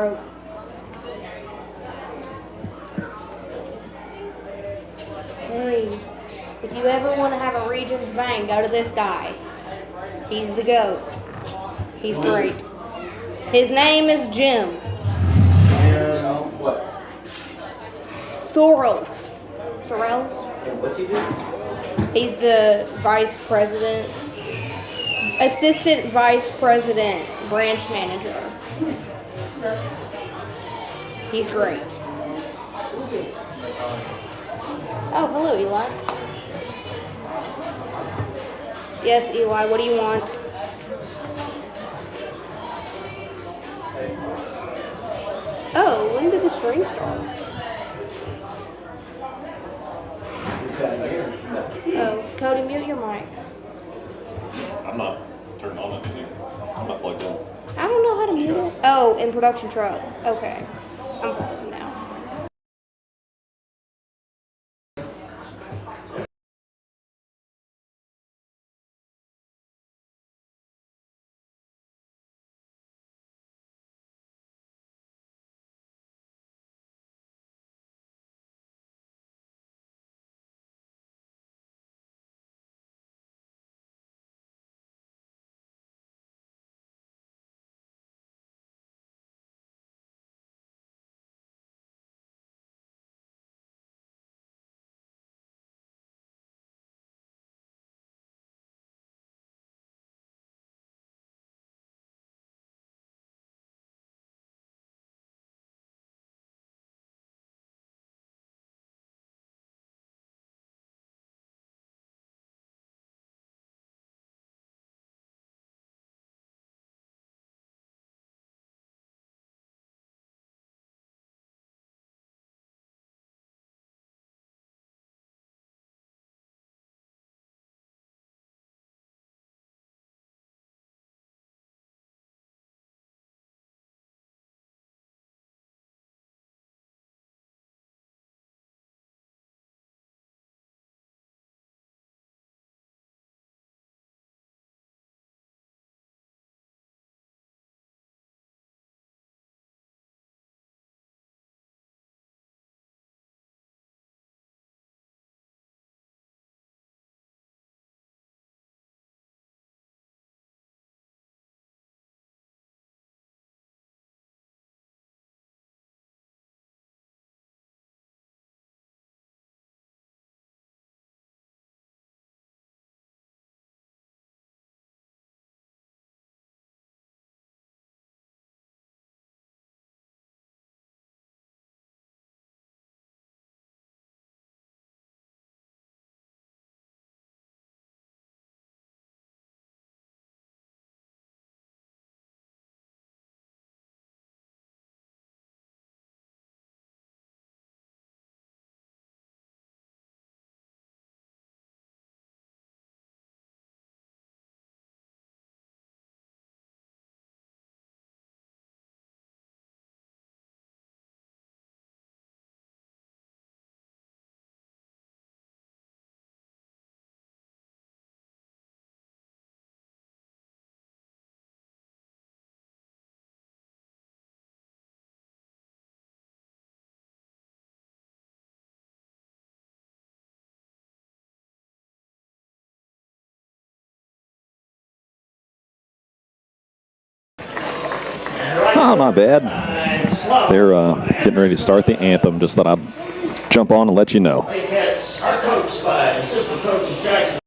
broke. Hey, if you ever want to have a Regions Bank, go to this guy. He's the GOAT. He's great. His name is Jim. What? Sorrells. And what's he do? He's the vice president, assistant vice president, branch manager. He's great. Oh, hello, Eli. Yes, Eli, what do you want? Oh, when did the stream start? Oh, Cody, mute your mic. I'm not turned on it. I'm not plugged in. I don't know how to mute it. Oh, in production truck. Okay. I'm plugged now. Oh, my bad. They're getting ready to start the anthem. Just thought I'd jump on and let you know. Our coach by assistant coaches Jackson.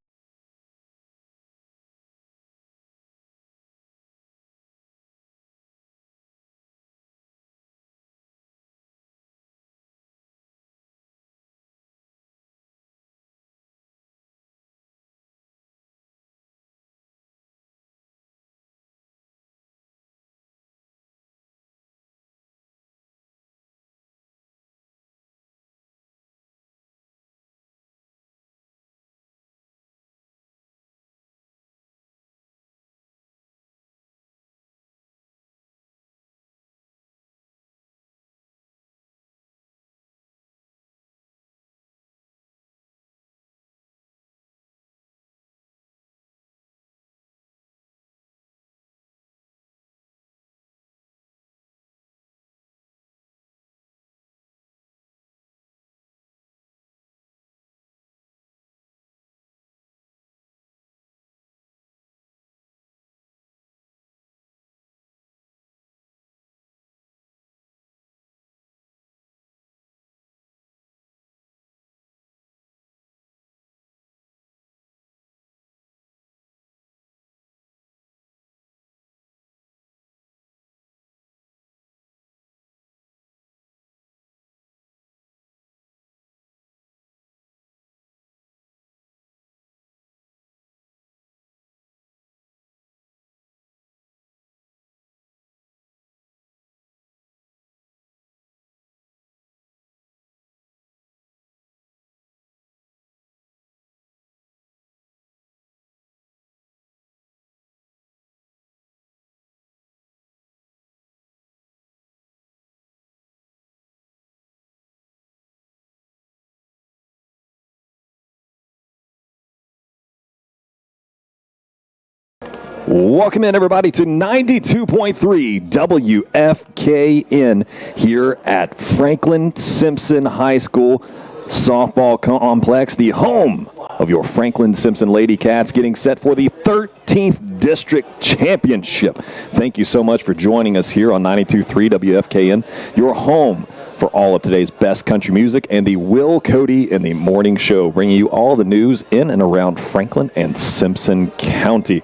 Welcome in, everybody, to 92.3 WFKN here at Franklin-Simpson High School Softball Complex, the home of your Franklin-Simpson Lady Cats, getting set for the 13th District Championship. Thank you so much for joining us here on 92.3 WFKN, your home for all of today's best country music and the Will Cody in the Morning Show, bringing you all the news in and around Franklin and Simpson County.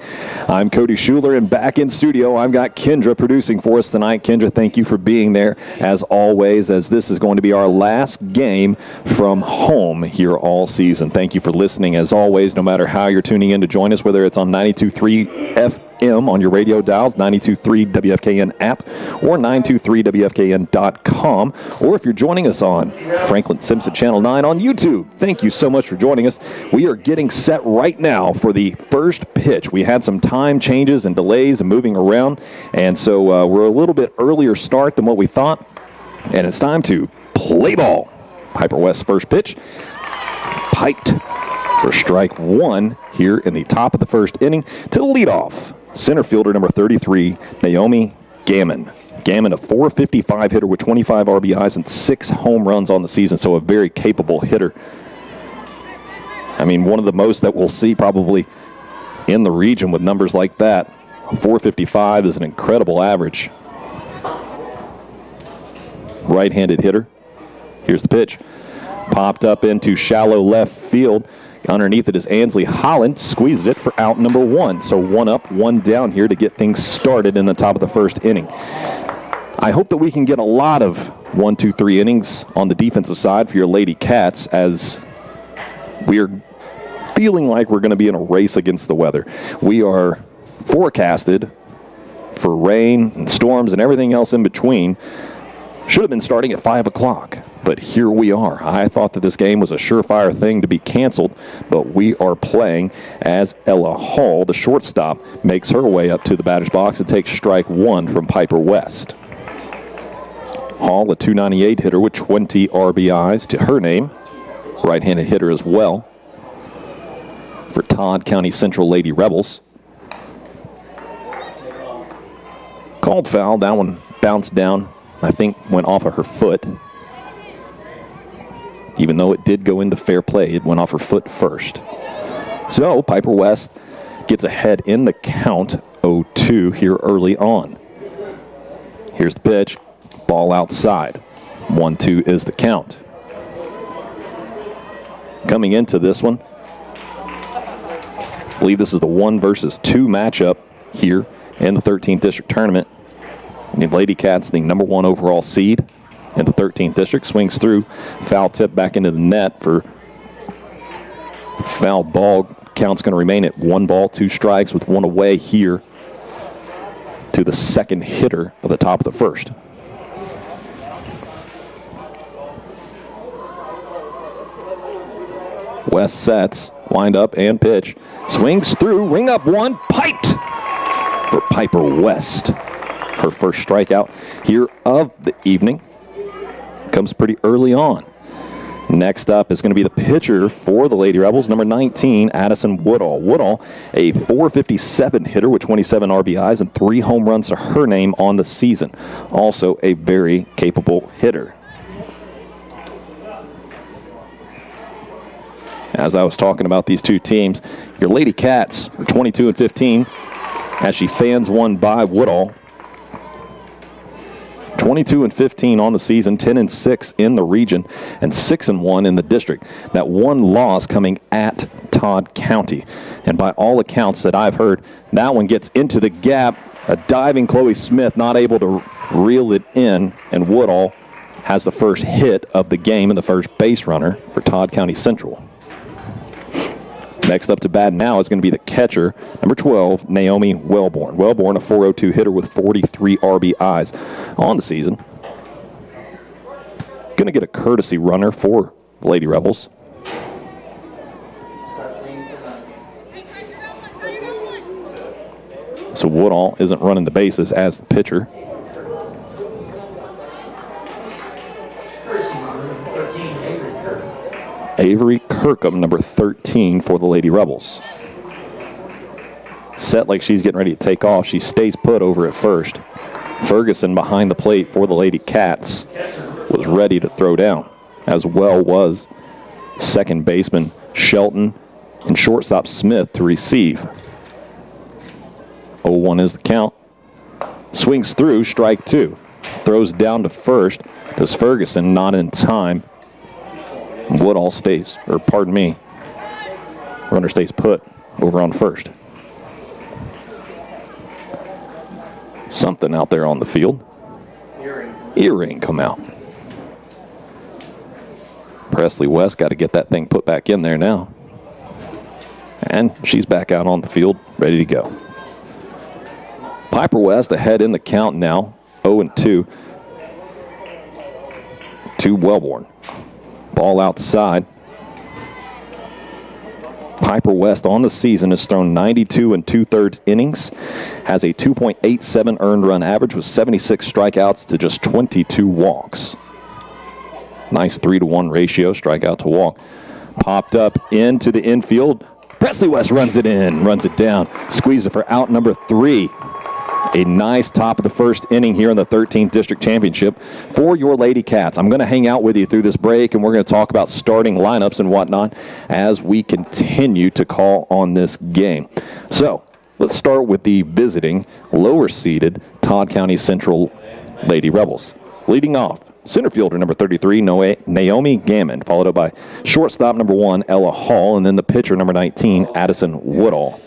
I'm Cody Schuler, and back in studio, I've got Kendra producing for us tonight. Kendra, thank you for being there, as always, as this is going to be our last game from home here all season. Thank you for listening, as always, no matter how you're tuning in to join us, whether it's on 92.3 FM on your radio dials, 92.3 WFKN app, or 923WFKN.com, or if you're joining us on Franklin-Simpson Channel 9 on YouTube. Thank you so much for joining us. We are getting set right now for the first pitch. We had some time changes and delays and moving around, and so we're a little bit earlier start than what we thought, and it's time to play ball. Piper West's first pitch, piped for strike one here in the top of the first inning to lead off. Center fielder number 33, Naomi Gammon. Gammon, a .455 hitter with 25 RBIs and 6 home runs on the season, so a very capable hitter. I mean, one of the most that we'll see probably in the region with numbers like that. .455 is an incredible average. Right-handed hitter. Here's the pitch. Popped up into shallow left field. Underneath it is Ansley Holland, squeezes it for out number one. So 1 up, 1 down here to get things started in the top of the first inning. I hope that we can get a lot of 1, 2, 3 innings on the defensive side for your Lady Cats, as we are feeling like we're going to be in a race against the weather. We are forecasted for rain and storms and everything else in between. Should have been starting at 5 o'clock, but here we are. I thought that this game was a surefire thing to be canceled, but we are playing as Ella Hall, the shortstop, makes her way up to the batter's box and takes strike one from Piper West. Hall, a .298 hitter with 20 RBIs to her name. Right-handed hitter as well for Todd County Central Lady Rebels. Called foul. That one bounced down. I think went off of her foot. Even though it did go into fair play, it went off her foot first. So Piper West gets ahead in the count, 0-2 here early on. Here's the pitch. Ball outside. 1-2 is the count. Coming into this one, I believe this is the 1 versus 2 matchup here in the 13th District Tournament. The Lady Cats, the number 1 overall seed in the 13th District, swings through. Foul tip back into the net for foul ball. Count's going to remain at 1 ball, 2 strikes with 1 away here to the second hitter of the top of the first. West sets, wind up and pitch. Swings through, ring up 1, piped for Piper West. Her first strikeout here of the evening comes pretty early on. Next up is going to be the pitcher for the Lady Rebels, number 19, Addison Woodall. Woodall, a .457 hitter with 27 RBIs and 3 home runs to her name on the season. Also a very capable hitter. As I was talking about these two teams, your Lady Cats are 22-15 as she fans one by Woodall. 22-15 on the season, 10-6 in the region, and 6-1 in the district. That 1 loss coming at Todd County. And by all accounts that I've heard, that one gets into the gap. A diving Chloe Smith not able to reel it in, and Woodall has the first hit of the game and the first base runner for Todd County Central. Next up to bat now is going to be the catcher, number 12, Naomi Wellborn. Wellborn, a .402 hitter with 43 RBIs on the season. Going to get a courtesy runner for the Lady Rebels. So Woodall isn't running the bases as the pitcher. Avery Kirkham, number 13 for the Lady Rebels. set like she's getting ready to take off. She stays put over at first. Ferguson behind the plate for the Lady Cats was ready to throw down, as well was second baseman Shelton and shortstop Smith to receive. 0-1 is the count. Swings through, strike two. Throws down to first. Does Ferguson, not in time. Woodall stays, or pardon me, runner stays put over on first. Something out there on the field. Earring come out. Presley West got to get that thing put back in there now. And she's back out on the field, ready to go. Piper West ahead in the count now, 0-2. To Wellborn. Ball outside. Piper West on the season has thrown 92 2/3 innings, has a 2.87 earned run average with 76 strikeouts to just 22 walks. Nice 3-to-1 ratio, strikeout to walk. Popped up into the infield. Presley West runs it in, runs it down, squeezes it for out number 3. A nice top of the first inning here in the 13th District Championship for your Lady Cats. I'm going to hang out with you through this break, and we're going to talk about starting lineups and whatnot as we continue to call on this game. So let's start with the visiting, lower-seeded Todd County Central Lady Rebels. Leading off, center fielder number 33, Naomi Gammon, followed up by shortstop number 1, Ella Hall, and then the pitcher number 19, Addison Woodall.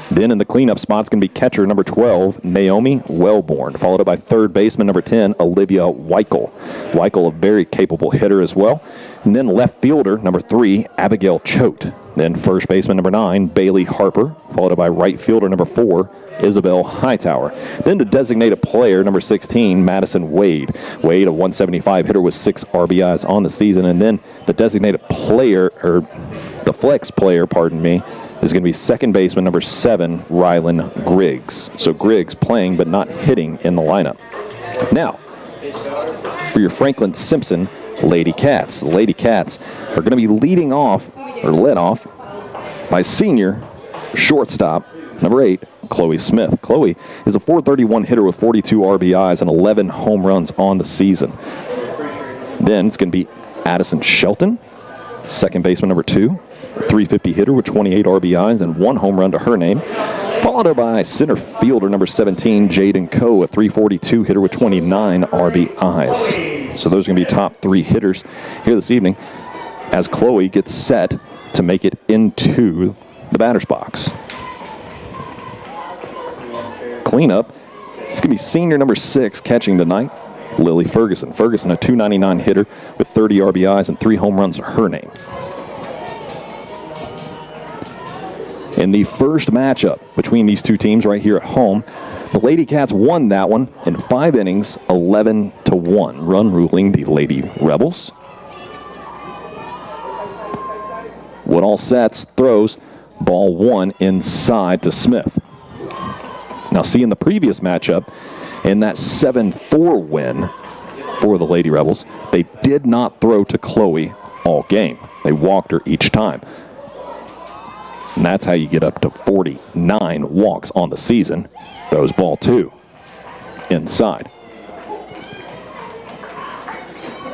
Then in the cleanup spot, it's going to be catcher number 12, Naomi Wellborn, followed up by third baseman number 10, Olivia Weichel. Weichel, a very capable hitter as well. And then left fielder number 3, Abigail Choate. Then first baseman number 9, Bailey Harper, followed up by right fielder number 4, Isabel Hightower. Then the designated player number 16, Madison Wade. Wade, a 175 hitter with 6 RBIs on the season. And then the designated player, or the flex player, pardon me, is going to be second baseman number 7, Rylan Griggs. So Griggs playing but not hitting in the lineup. Now, for your Franklin-Simpson Lady Cats. The Lady Cats are going to be leading off, or led off, by senior shortstop number 8, Chloe Smith. Chloe is a .431 hitter with 42 RBIs and 11 home runs on the season. Then it's going to be Addison Shelton, second baseman number 2. 350 hitter with 28 RBIs and 1 home run to her name. Followed up by center fielder number 17, Jaden Coe, a 342 hitter with 29 RBIs. So those are going to be top 3 hitters here this evening as Chloe gets set to make it into the batter's box. Cleanup, it's going to be senior number 6 catching tonight, Lily Ferguson. Ferguson, a 299 hitter with 30 RBIs and 3 home runs to her name. In the first matchup between these two teams right here at home, the Lady Cats won that one in 5 innings, 11-1. Run ruling the Lady Rebels. Woodall sets, throws, ball 1 inside to Smith. Now, see in the previous matchup, in that 7-4 win for the Lady Rebels, they did not throw to Chloe all game. They walked her each time. And that's how you get up to 49 walks on the season. Throws ball 2 inside.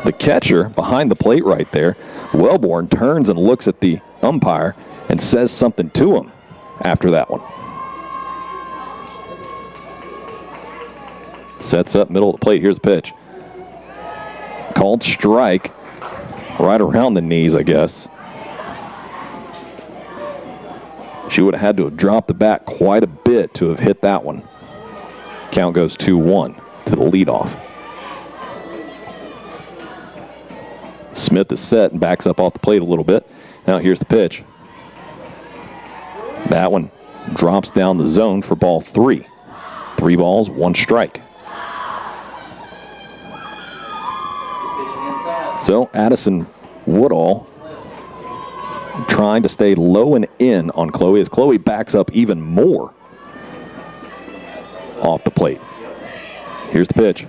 The catcher behind the plate right there, Wellborn, turns and looks at the umpire and says something to him after that one. Sets up middle of the plate. Here's the pitch. Called strike right around the knees, I guess. She would have had to have dropped the bat quite a bit to have hit that one. Count goes 2-1 to the leadoff. Smith is set and backs up off the plate a little bit. Now here's the pitch. That one drops down the zone for ball 3. 3 balls, 1 strike. So Addison Woodall trying to stay low and in on Chloe as Chloe backs up even more off the plate. Here's the pitch.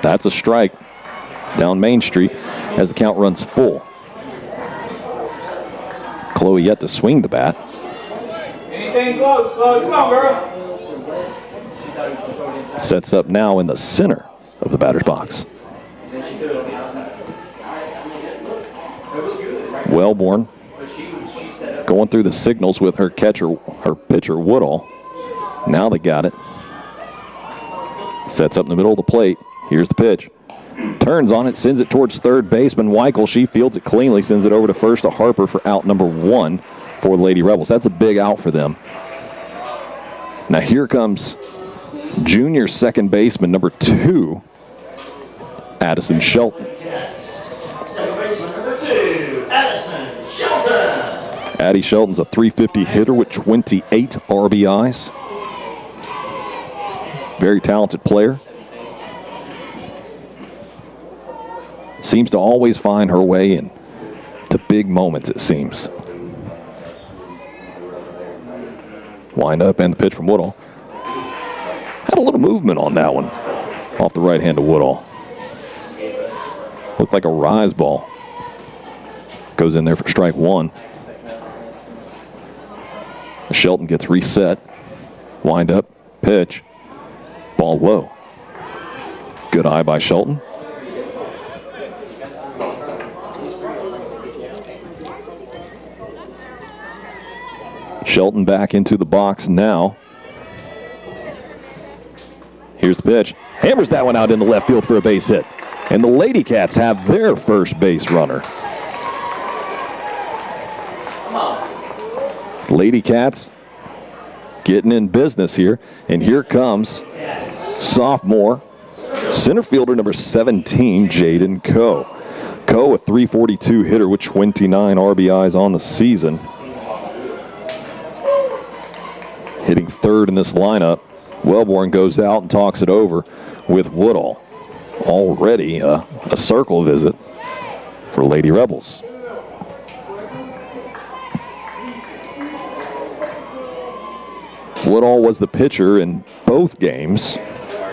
That's a strike down Main Street as the count runs full. Chloe yet to swing the bat. Anything close, close. Come on, girl. Sets up now in the center of the batter's box. Wellborn going through the signals with her pitcher Woodall. Now they got it. Sets up in the middle of the plate. Here's the pitch. Turns on it, sends it towards third baseman Weichel. She fields it cleanly, sends it over to first to Harper for out number 1 for the Lady Rebels. That's a big out for them. Now here comes junior second baseman number 2, Addison Shelton. Second baseman number 2, Addison Shelton. Addie Shelton's a .350 hitter with 28 RBIs. Very talented player. Seems to always find her way in to big moments, it seems. Wind up and the pitch from Woodall. Had a little movement on that one. Off the right hand of Woodall. Looked like a rise ball. Goes in there for strike 1. Shelton gets reset. Wind up, pitch. Ball low. Good eye by Shelton. Shelton back into the box now. Here's the pitch. Hammers that one out into left field for a base hit. And the Lady Cats have their first base runner. Lady Cats getting in business here. And here comes sophomore center fielder number 17, Jaden Coe. Coe, a .342 hitter with 29 RBIs on the season. Hitting third in this lineup. Wellborn goes out and talks it over with Woodall. Already a circle visit for Lady Rebels. Woodall was the pitcher in both games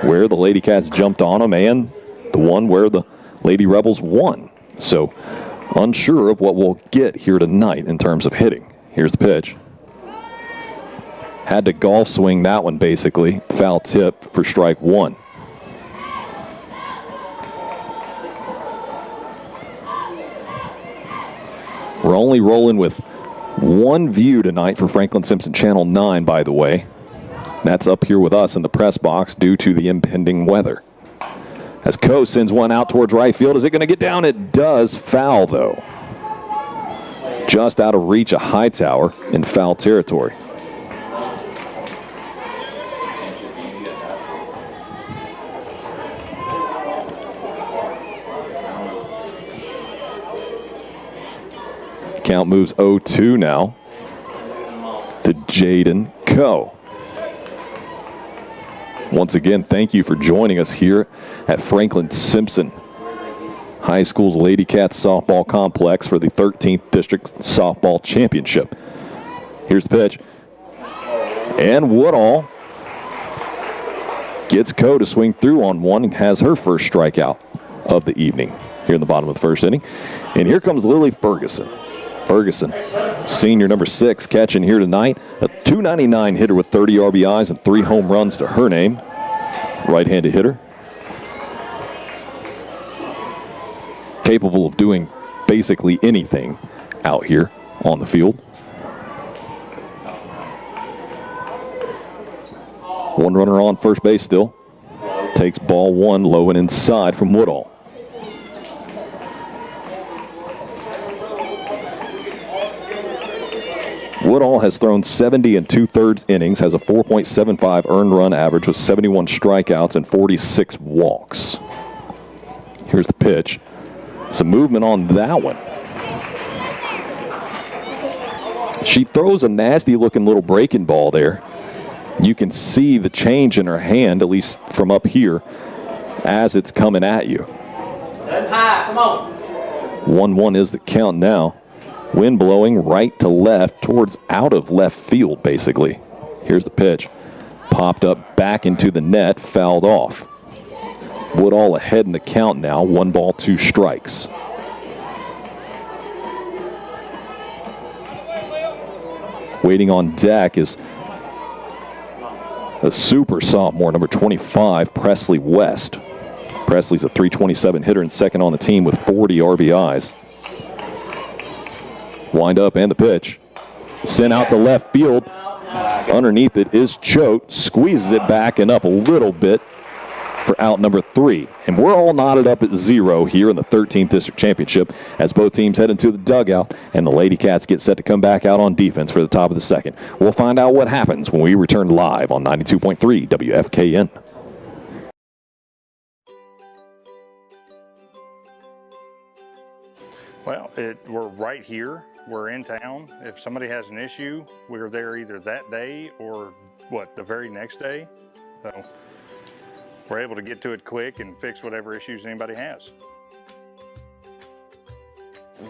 where the Lady Cats jumped on him and the one where the Lady Rebels won. So unsure of what we'll get here tonight in terms of hitting. Here's the pitch. Had to golf swing that one basically. Foul tip for strike 1. We're only rolling with one view tonight for Franklin-Simpson Channel 9, by the way. That's up here with us in the press box due to the impending weather. As Coe sends one out towards right field. Is it going to get down? It does. Foul, though. Just out of reach of Hightower in foul territory. Count moves 0-2 now to Jaden Coe. Once again, thank you for joining us here at Franklin-Simpson High School's Lady Cats Softball Complex for the 13th District Softball Championship. Here's the pitch. And Woodall gets Coe to swing through on one and has her first strikeout of the evening here in the bottom of the first inning. And here comes Lily Ferguson. Ferguson, senior number 6, catching here tonight. A .299 hitter with 30 RBIs and 3 home runs to her name. Right-handed hitter. Capable of doing basically anything out here on the field. One runner on first base still. Takes ball 1 low and inside from Woodall. Woodall has thrown 70 2/3 innings, has a 4.75 earned run average with 71 strikeouts and 46 walks. Here's the pitch. Some movement on that one. She throws a nasty-looking little breaking ball there. You can see the change in her hand, at least from up here, as it's coming at you. High, come on. 1-1 is the count now. Wind blowing right to left towards out of left field, basically. Here's the pitch. Popped up back into the net, fouled off. Woodall ahead in the count now. 1 ball, 2 strikes. Waiting on deck is a super sophomore, number 25, Presley West. Presley's a .327 hitter and second on the team with 40 RBIs. Wind up and the pitch. Sent out to left field. Underneath it is Choate. Squeezes it back and up a little bit for out number 3. And we're all knotted up at 0 here in the 13th District Championship as both teams head into the dugout and the Lady Cats get set to come back out on defense for the top of the second. We'll find out what happens when we return live on 92.3 WFKN. Well, we're right here. We're in town. If somebody has an issue, we're there either that day or the very next day. So we're able to get to it quick and fix whatever issues anybody has.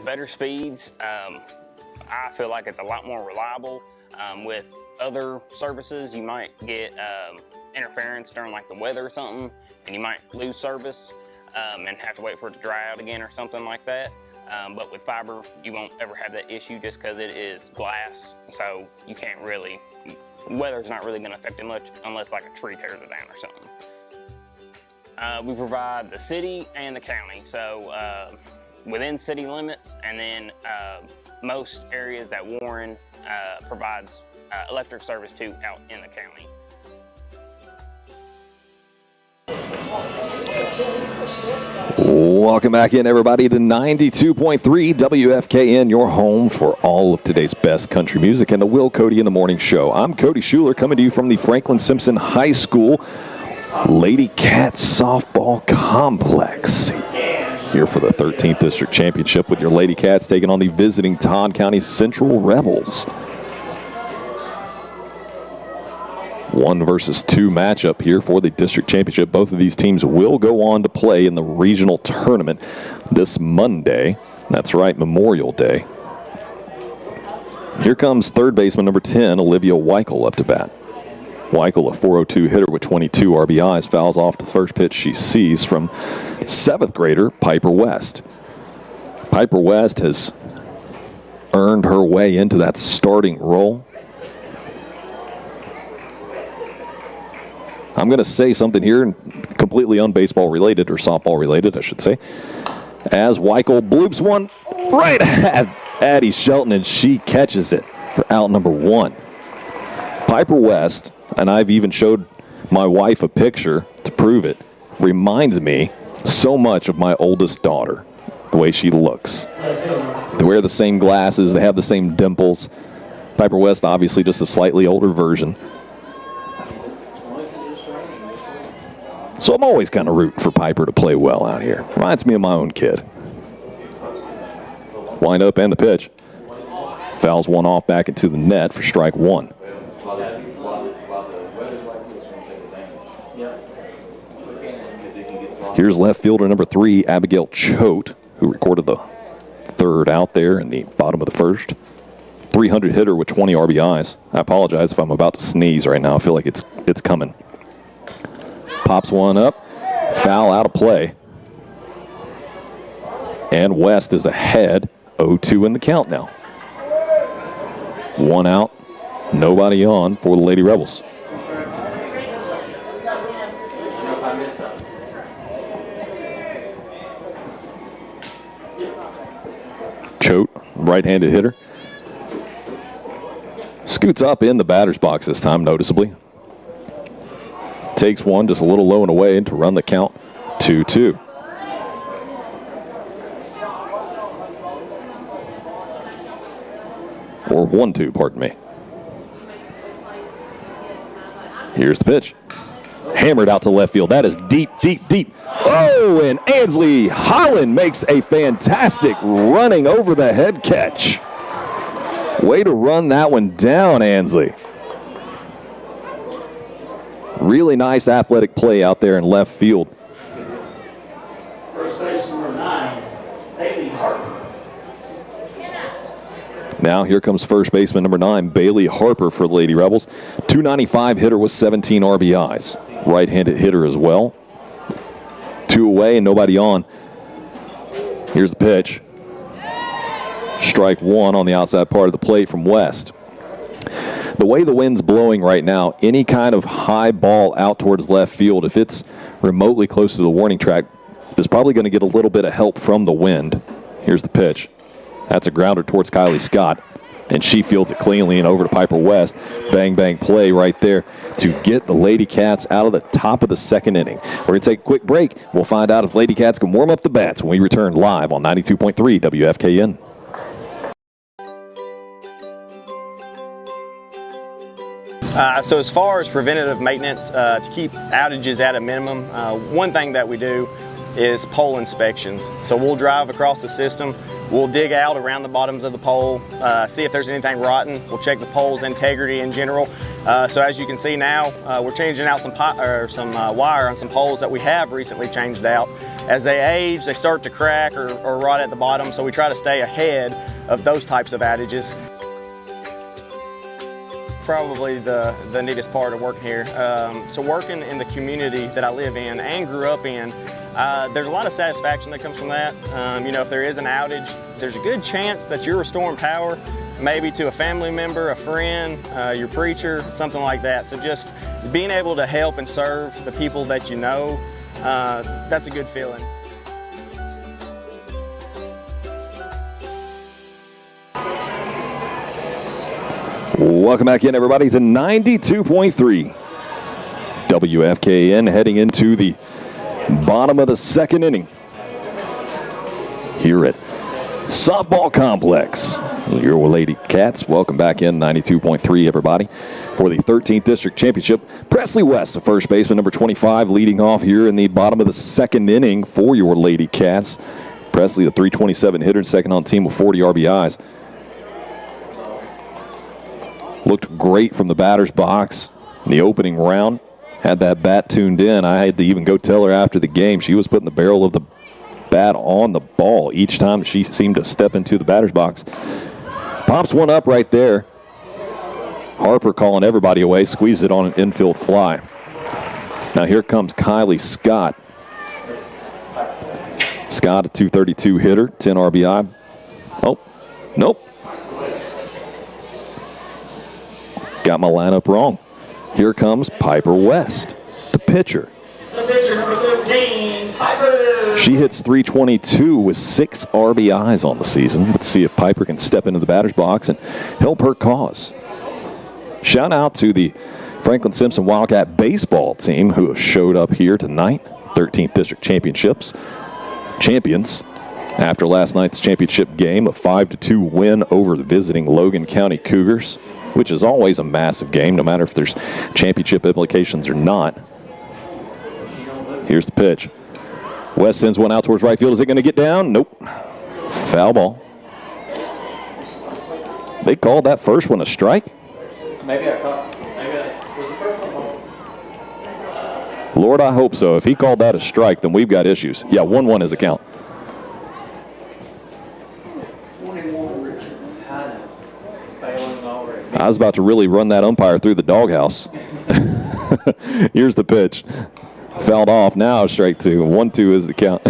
Better speeds. I feel like it's a lot more reliable. With other services, you might get interference during like the weather or something, and you might lose service and have to wait for it to dry out again or something like that. But with fiber, you won't ever have that issue just because it is glass, so you can't really, weather's not really going to affect it much unless like a tree tears it down or something. We provide the city and the county, so within city limits, and then most areas that Warren provides electric service to out in the county. Welcome back in, everybody, to 92.3 WFKN, your home for all of today's best country music and the Will Cody in the Morning Show. I'm Cody Schuler, coming to you from the Franklin-Simpson High School Lady Cats Softball Complex. Here for the 13th District Championship with your Lady Cats taking on the visiting Todd County Central Rebels. 1 versus 2 matchup here for the district championship. Both of these teams will go on to play in the regional tournament this Monday. That's right, Memorial Day. Here comes third baseman number 10, Olivia Weichel, up to bat. Weichel, a .402 hitter with 22 RBIs, fouls off the first pitch she sees from 7th grader Piper West. Piper West has earned her way into that starting role. I'm going to say something here completely unbaseball related, or softball related, I should say. As Weichel bloops one right at Addie Shelton, and she catches it for out number 1. Piper West, and I've even showed my wife a picture to prove it, reminds me so much of my oldest daughter, the way she looks. They wear the same glasses, they have the same dimples. Piper West, obviously just a slightly older version. So I'm always kind of rooting for Piper to play well out here. Reminds me of my own kid. Wind up and the pitch. Fouls one off back into the net for strike 1. Here's left fielder number 3, Abigail Choate, who recorded the third out there in the bottom of the first. 300 hitter with 20 RBIs. I apologize if I'm about to sneeze right now. I feel like it's coming. Pops one up, foul out of play. And West is ahead, 0-2 in the count now. 1 out, nobody on for the Lady Rebels. Choate, right-handed hitter. Scoots up in the batter's box this time, noticeably. Takes one just a little low and away to run the count 2-2. Or 1-2, pardon me. Here's the pitch. Hammered out to left field. That is deep, deep, deep. Oh, and Ansley Holland makes a fantastic running over the head catch. Way to run that one down, Ansley. Really nice athletic play out there in left field. First base number 9, Bailey Harper. Now here comes first baseman number 9, Bailey Harper for the Lady Rebels. .295 hitter with 17 RBIs. Right-handed hitter as well. 2 away and nobody on. Here's the pitch. Strike 1 on the outside part of the plate from West. the way the wind's blowing right now, any kind of high ball out towards left field, if it's remotely close to the warning track, is probably going to get a little bit of help from the wind. Here's the pitch. That's a grounder towards Kylie Scott, and she fields it cleanly and over to Piper West. Bang, bang play right there to get the Lady Cats out of the top of the second inning. We're going to take a quick break. We'll find out if Lady Cats can warm up the bats when we return live on 92.3 WFKN. So as far as preventative maintenance, to keep outages at a minimum, one thing that we do is pole inspections. So we'll drive across the system, we'll dig out around the bottoms of the pole, see if there's anything rotten. We'll check the pole's integrity in general. So as you can see now, we're changing out some wire on some poles that we have recently changed out. As they age, they start to crack or rot at the bottom, so we try to stay ahead of those types of outages. Probably the neatest part of working here. So working in the community that I live in and grew up in, there's a lot of satisfaction that comes from that. If there is an outage, there's a good chance that you're restoring power, maybe to a family member, a friend, your preacher, something like that. So just being able to help and serve the people that you know, that's a good feeling. Welcome back in, everybody, to 92.3 WFKN, heading into the bottom of the second inning here at Softball Complex. Your Lady Cats, welcome back in, 92.3, everybody, for the 13th District Championship. Presley West, the first baseman, number 25, leading off here in the bottom of the second inning for your Lady Cats. Presley, the 327 hitter, second on team with 40 RBIs. Looked great from the batter's box in the opening round. Had that bat tuned in. I had to even go tell her after the game she was putting the barrel of the bat on the ball each time she seemed to step into the batter's box. Pops one up right there. Harper calling everybody away. Squeezed it on an infield fly. Now here comes Kylie Scott. Scott, a 232 hitter, 10 RBI. Oh, nope. Got my lineup wrong. Here comes Piper West, the pitcher. The pitcher, number 13, Piper. She hits 322 with 6 RBIs on the season. Let's see if Piper can step into the batter's box and help her cause. Shout out to the Franklin-Simpson Wildcat baseball team who have showed up here tonight. 13th District Champions after last night's championship game, a 5-2 win over the visiting Logan County Cougars, which is always a massive game, no matter if there's championship implications or not. Here's the pitch. West sends one out towards right field. Is it going to get down? Nope. Foul ball. They called that first one a strike? Maybe was the first one? Lord, I hope so. If he called that a strike, then we've got issues. Yeah, 1-1 is a count. I was about to really run that umpire through the doghouse. Here's the pitch. Fouled off. Now strike 2. 1-2 is the count.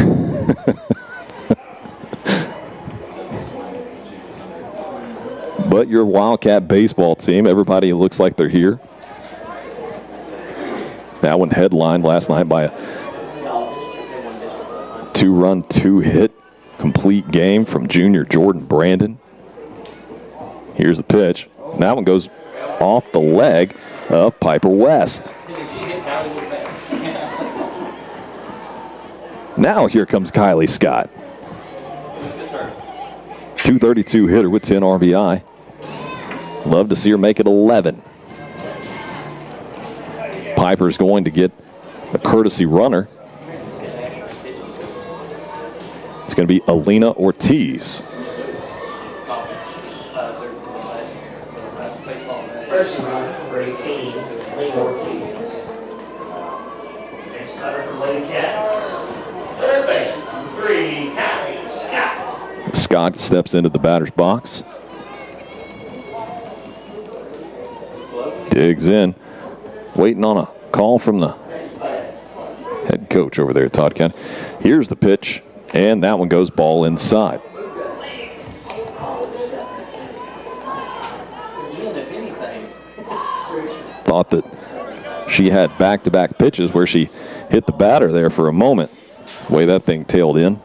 But your Wildcat baseball team, everybody looks like they're here. That one headlined last night by a 2-run, 2-hit complete game from junior Jordan Brandon. Here's the pitch. And that one goes off the leg of Piper West. Now here comes Kylie Scott. 232 hitter with 10 RBI. Love to see her make it 11. Piper's going to get a courtesy runner. It's going to be Alina Ortiz. First run, number 18, Alina Ortiz. Next cutter from Lady Cats. Third baseman, number 3, Kylie Scott. Scott steps into the batter's box. Digs in. Waiting on a call from the head coach over there at Todd County. Here's the pitch, and that one goes ball inside. thought that she had back-to-back pitches where she hit the batter there for a moment. The way that thing tailed in.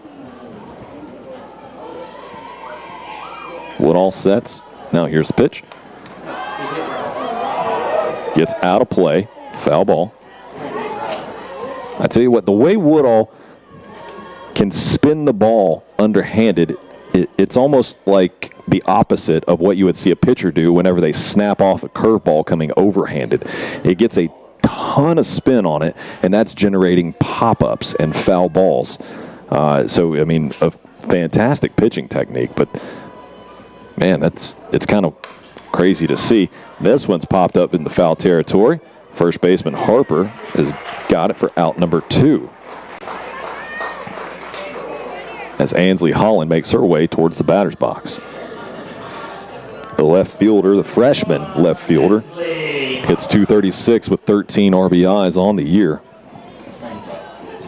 Woodall sets. Now here's the pitch. Gets out of play. Foul ball. I tell you what, the way Woodall can spin the ball underhanded, it's almost like the opposite of what you would see a pitcher do whenever they snap off a curveball coming overhanded. It gets a ton of spin on it, and that's generating pop-ups and foul balls. So, I mean, a fantastic pitching technique, but, man, it's kind of crazy to see. This one's popped up into foul territory. First baseman Harper has got it for out number 2. As Ansley Holland makes her way towards the batter's box. The left fielder, the freshman left fielder, hits .236 with 13 RBIs on the year.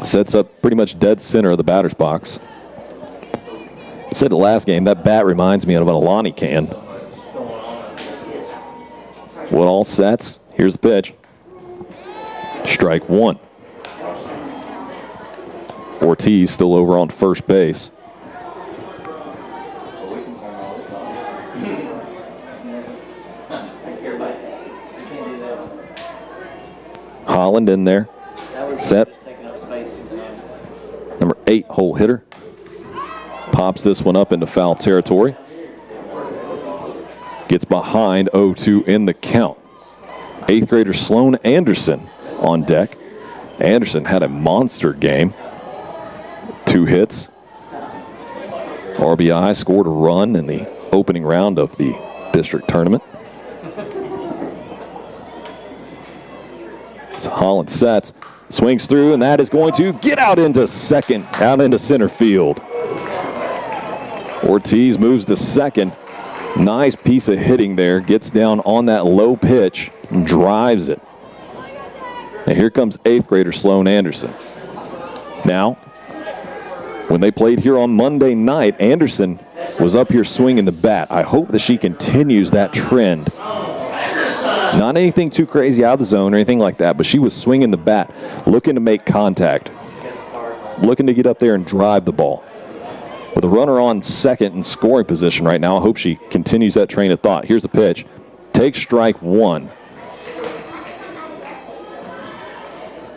Sets up pretty much dead center of the batter's box. I said the last game, that bat reminds me of an Alani can. Woodall sets. Here's the pitch. Strike 1. Ortiz still over on first base. Holland in there. Set. Number 8 hole hitter. Pops this one up into foul territory. Gets behind 0-2 in the count. 8th grader Sloan Anderson on deck. Anderson had a monster game. 2 hits. RBI, scored a run in the opening round of the district tournament. So Holland sets, swings through, and that is going to get out into second, out into center field. Ortiz moves to second. Nice piece of hitting there. Gets down on that low pitch and drives it. And here comes 8th grader Sloan Anderson. Now, when they played here on Monday night, Anderson was up here swinging the bat. I hope that she continues that trend. Not anything too crazy out of the zone or anything like that, but she was swinging the bat, looking to make contact, looking to get up there and drive the ball. With a runner on second in scoring position right now, I hope she continues that train of thought. Here's the pitch. Takes strike 1.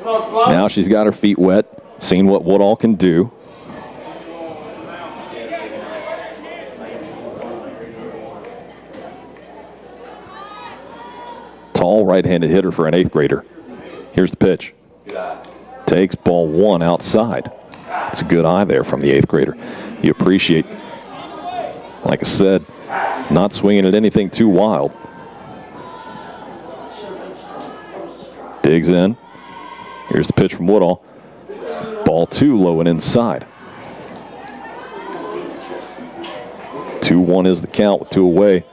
Now she's got her feet wet, seen what Woodall can do. Tall right-handed hitter for an 8th grader. Here's the pitch. Takes ball 1 outside. It's a good eye there from the 8th grader. You appreciate, like I said, not swinging at anything too wild. Digs in. Here's the pitch from Woodall. Ball 2 low and inside. 2-1 is the count with 2 away.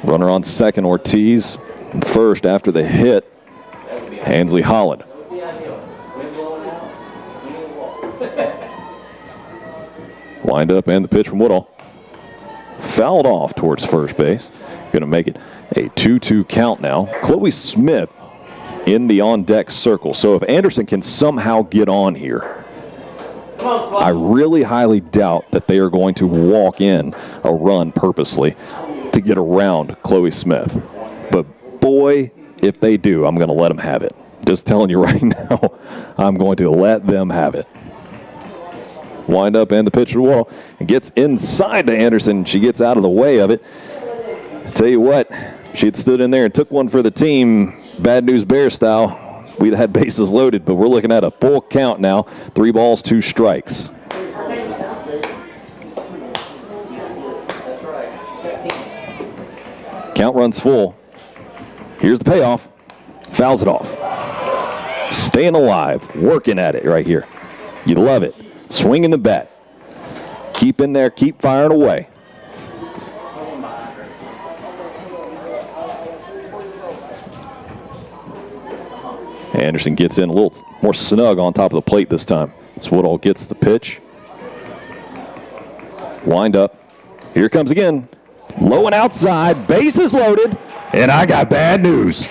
Runner on second, Ortiz. And first after the hit, Ansley Holland. Wind up and the pitch from Woodall. Fouled off towards first base. Going to make it a 2-2 count now. Chloe Smith in the on-deck circle. So if Anderson can somehow get on here, I really highly doubt that they are going to walk in a run purposely to get around Chloe Smith. But boy, if they do, I'm going to let them have it. Just telling you right now, I'm going to let them have it. Wind up and the pitch to Woodall. And gets inside to Anderson. She gets out of the way of it. Tell you what, she had stood in there and took one for the team, bad news bear style. We'd had bases loaded, but we're looking at a full count now. 3 balls, 2 strikes. Count runs full. Here's the payoff. Fouls it off. Staying alive, working at it right here. You love it. Swinging the bat. Keep in there, keep firing away. Anderson gets in a little more snug on top of the plate this time. That's Woodall gets the pitch. Wind up. Here it comes again. Low and outside, bases loaded, and I got bad news.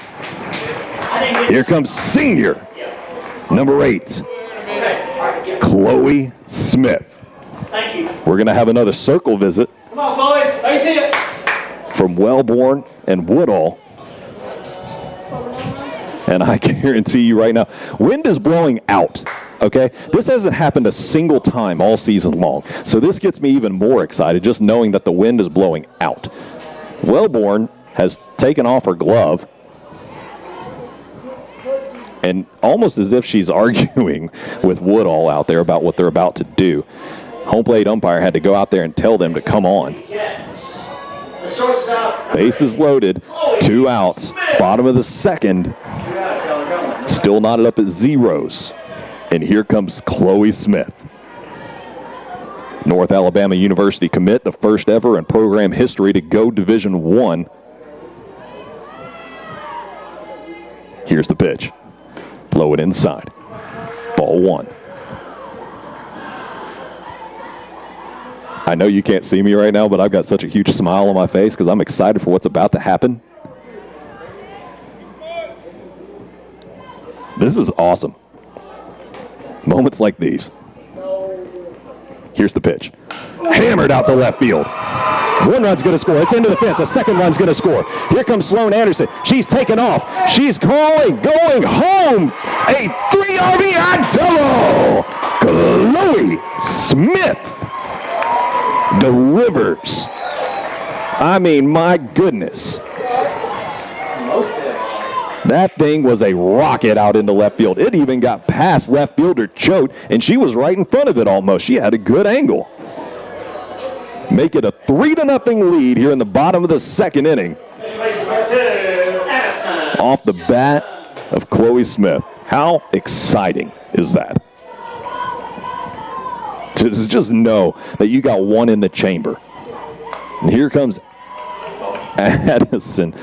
Here comes senior, number 8, Chloe Smith. Thank you. We're going to have another circle visit Come on, Chloe. I see it. from Wellborn and Woodall. And I guarantee you right now, wind is blowing out, okay? This hasn't happened a single time all season long. So this gets me even more excited just knowing that the wind is blowing out. Wellborn has taken off her glove, and almost as if she's arguing with Woodall out there about what they're about to do. Home plate umpire had to go out there and tell them to come on. Bases loaded, 2 outs, bottom of the second. Still knotted up at zeros. And here comes Chloe Smith. North Alabama University commit, the first ever in program history to go Division I. Here's the pitch. Blow it inside. Ball 1. I know you can't see me right now, but I've got such a huge smile on my face because I'm excited for what's about to happen. This is awesome. Moments like these. Here's the pitch. Hammered out to left field. 1 run's going to score. It's into the fence. A 2nd run's going to score. Here comes Sloan Anderson. She's taken off. She's going home. A 3 RBI double. Chloe Smith delivers. I mean, my goodness. That thing was a rocket out into left field. It even got past left fielder Choate, and she was right in front of it almost. She had a good angle. Make it a 3-0 lead here in the bottom of the 2nd inning. Off the bat of Chloe Smith. How exciting is that? To just know that you got one in the chamber. And here comes Addison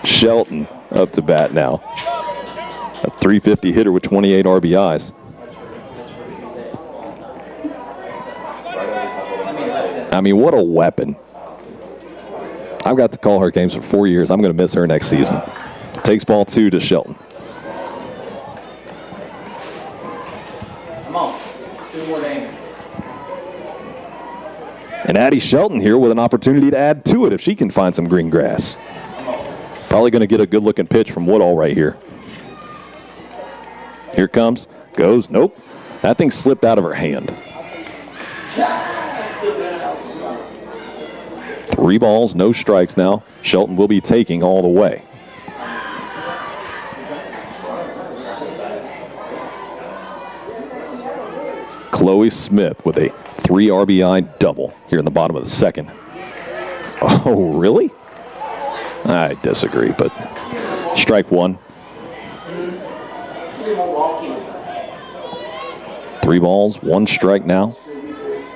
Shelton up to bat now. A .350 hitter with 28 RBIs. I mean, what a weapon. I've got to call her games for 4 years. I'm going to miss her next season. Takes ball 2 to Shelton. Come on. 2 more damage. And Addie Shelton here with an opportunity to add to it if she can find some green grass. Probably going to get a good-looking pitch from Woodall right here. Here comes, goes, nope. That thing slipped out of her hand. 3 balls, no strikes now. Shelton will be taking all the way. Chloe Smith with a 3 RBI double here in the bottom of the 2nd. Oh, really? I disagree, but strike 1. 3 balls, 1 strike now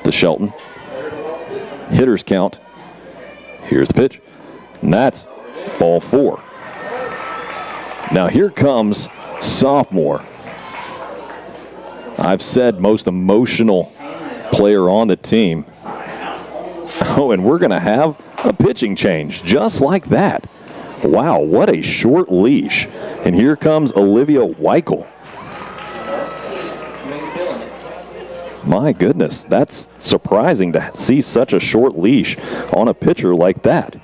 to Shelton. Hitters count. Here's the pitch. And that's ball 4. Now here comes sophomore. I've said most emotional player on the team. Oh, and we're going to have a pitching change just like that. Wow, what a short leash. And here comes Olivia Weichel. My goodness, that's surprising to see such a short leash on a pitcher like that.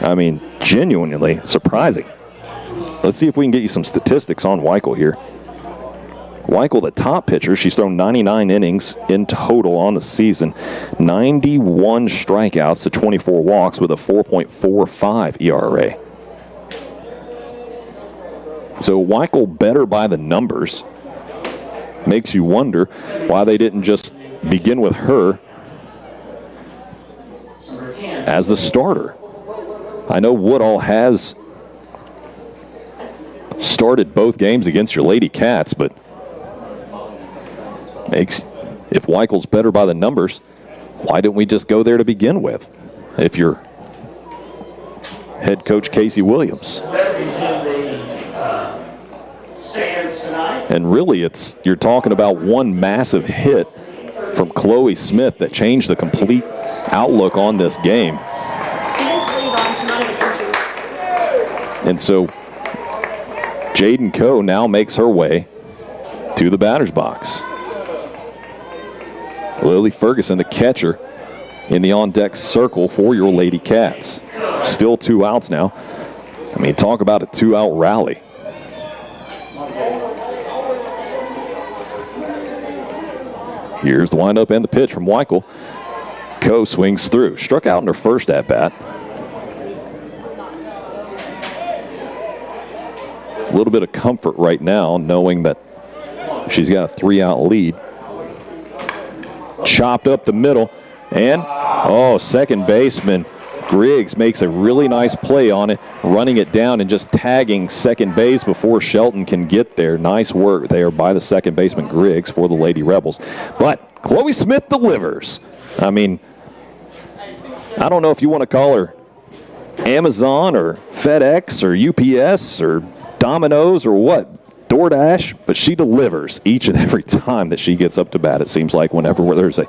I mean, genuinely surprising. Let's see if we can get you some statistics on Weichel here. Weichel, the top pitcher, she's thrown 99 innings in total on the season, 91 strikeouts to 24 walks with a 4.45 ERA. So Weichel better by the numbers. Makes you wonder why they didn't just begin with her as the starter. I know Woodall has started both games against your Lady Cats, but if Weichel's better by the numbers, why didn't we just go there to begin with? If you're head coach Casey Williams. And really, you're talking about one massive hit from Chloe Smith that changed the complete outlook on this game. And so Jaden Coe now makes her way to the batter's box. Lily Ferguson, the catcher, in the on-deck circle for your Lady Cats. Still 2 outs now. I mean, talk about a 2-out rally. Here's the windup and the pitch from Weichel. Coe swings through. Struck out in her first at-bat. A little bit of comfort right now knowing that she's got a 3-out lead. Chopped up the middle. And, second baseman Griggs makes a really nice play on it, running it down and just tagging second base before Shelton can get there. Nice work there by the second baseman Griggs for the Lady Rebels. But Chloe Smith delivers. I mean, I don't know if you want to call her Amazon or FedEx or UPS or Domino's or what, DoorDash, but she delivers each and every time that she gets up to bat. It seems like whenever there's a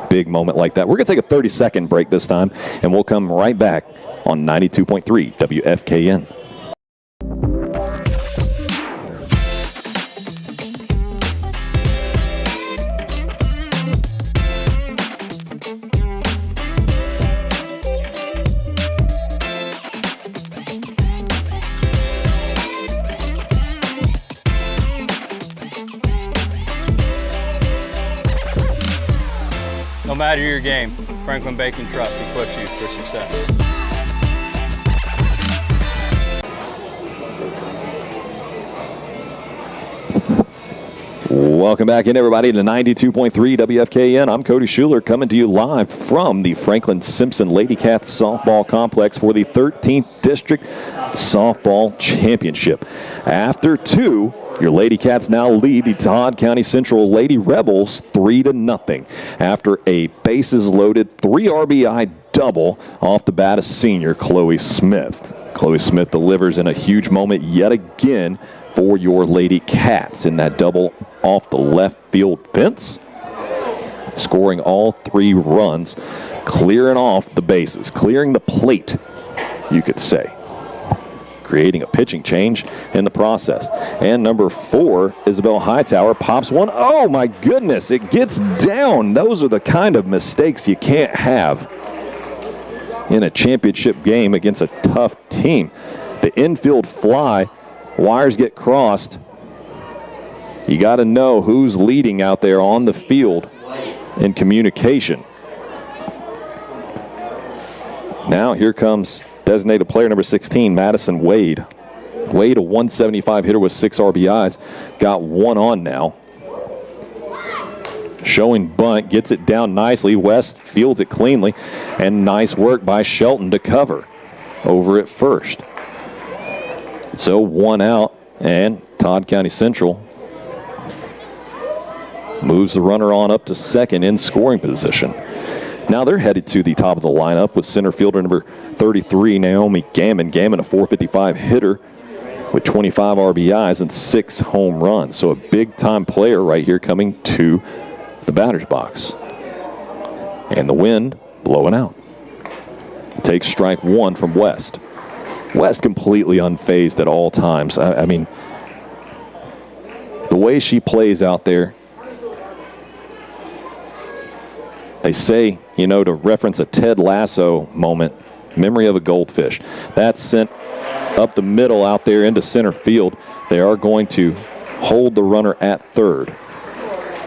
big moment like that. We're going to take a 30-second break this time, and we'll come right back on 92.3 WFKN. No matter your game, Franklin Bacon Trust equips you for success. Welcome back in, everybody, to 92.3 WFKN. I'm Cody Schuler coming to you live from the Franklin-Simpson Lady Cats softball complex for the 13th District Softball Championship. After 2, your Lady Cats now lead the Todd County Central Lady Rebels 3-0 after a bases-loaded 3 RBI double off the bat of senior Chloe Smith. Chloe Smith delivers in a huge moment yet again for your Lady Cats in that double off the left field fence, scoring all 3 runs, clearing off the bases, clearing the plate, you could say, creating a pitching change in the process. And number 4, Isabel Hightower, pops one. Oh my goodness, it gets down. Those are the kind of mistakes you can't have in a championship game against a tough team. The infield fly, wires get crossed. You got to know who's leading out there on the field in communication. Now here comes designated player number 16, Madison Wade. Wade, a 175 hitter with 6 RBIs, got 1 on now. Showing bunt, gets it down nicely. West fields it cleanly, and nice work by Shelton to cover over at first. So 1 out, and Todd County Central moves the runner on up to second in scoring position. Now they're headed to the top of the lineup with center fielder number 33, Naomi Gammon. Gammon, a 455 hitter with 25 RBIs and 6 home runs. So a big-time player right here coming to the batter's box. And the wind blowing out. Takes strike 1 from West. West completely unfazed at all times. I mean, the way she plays out there, they say, you know, to reference a Ted Lasso moment, memory of a goldfish. That's sent up the middle out there into center field. They are going to hold the runner at third.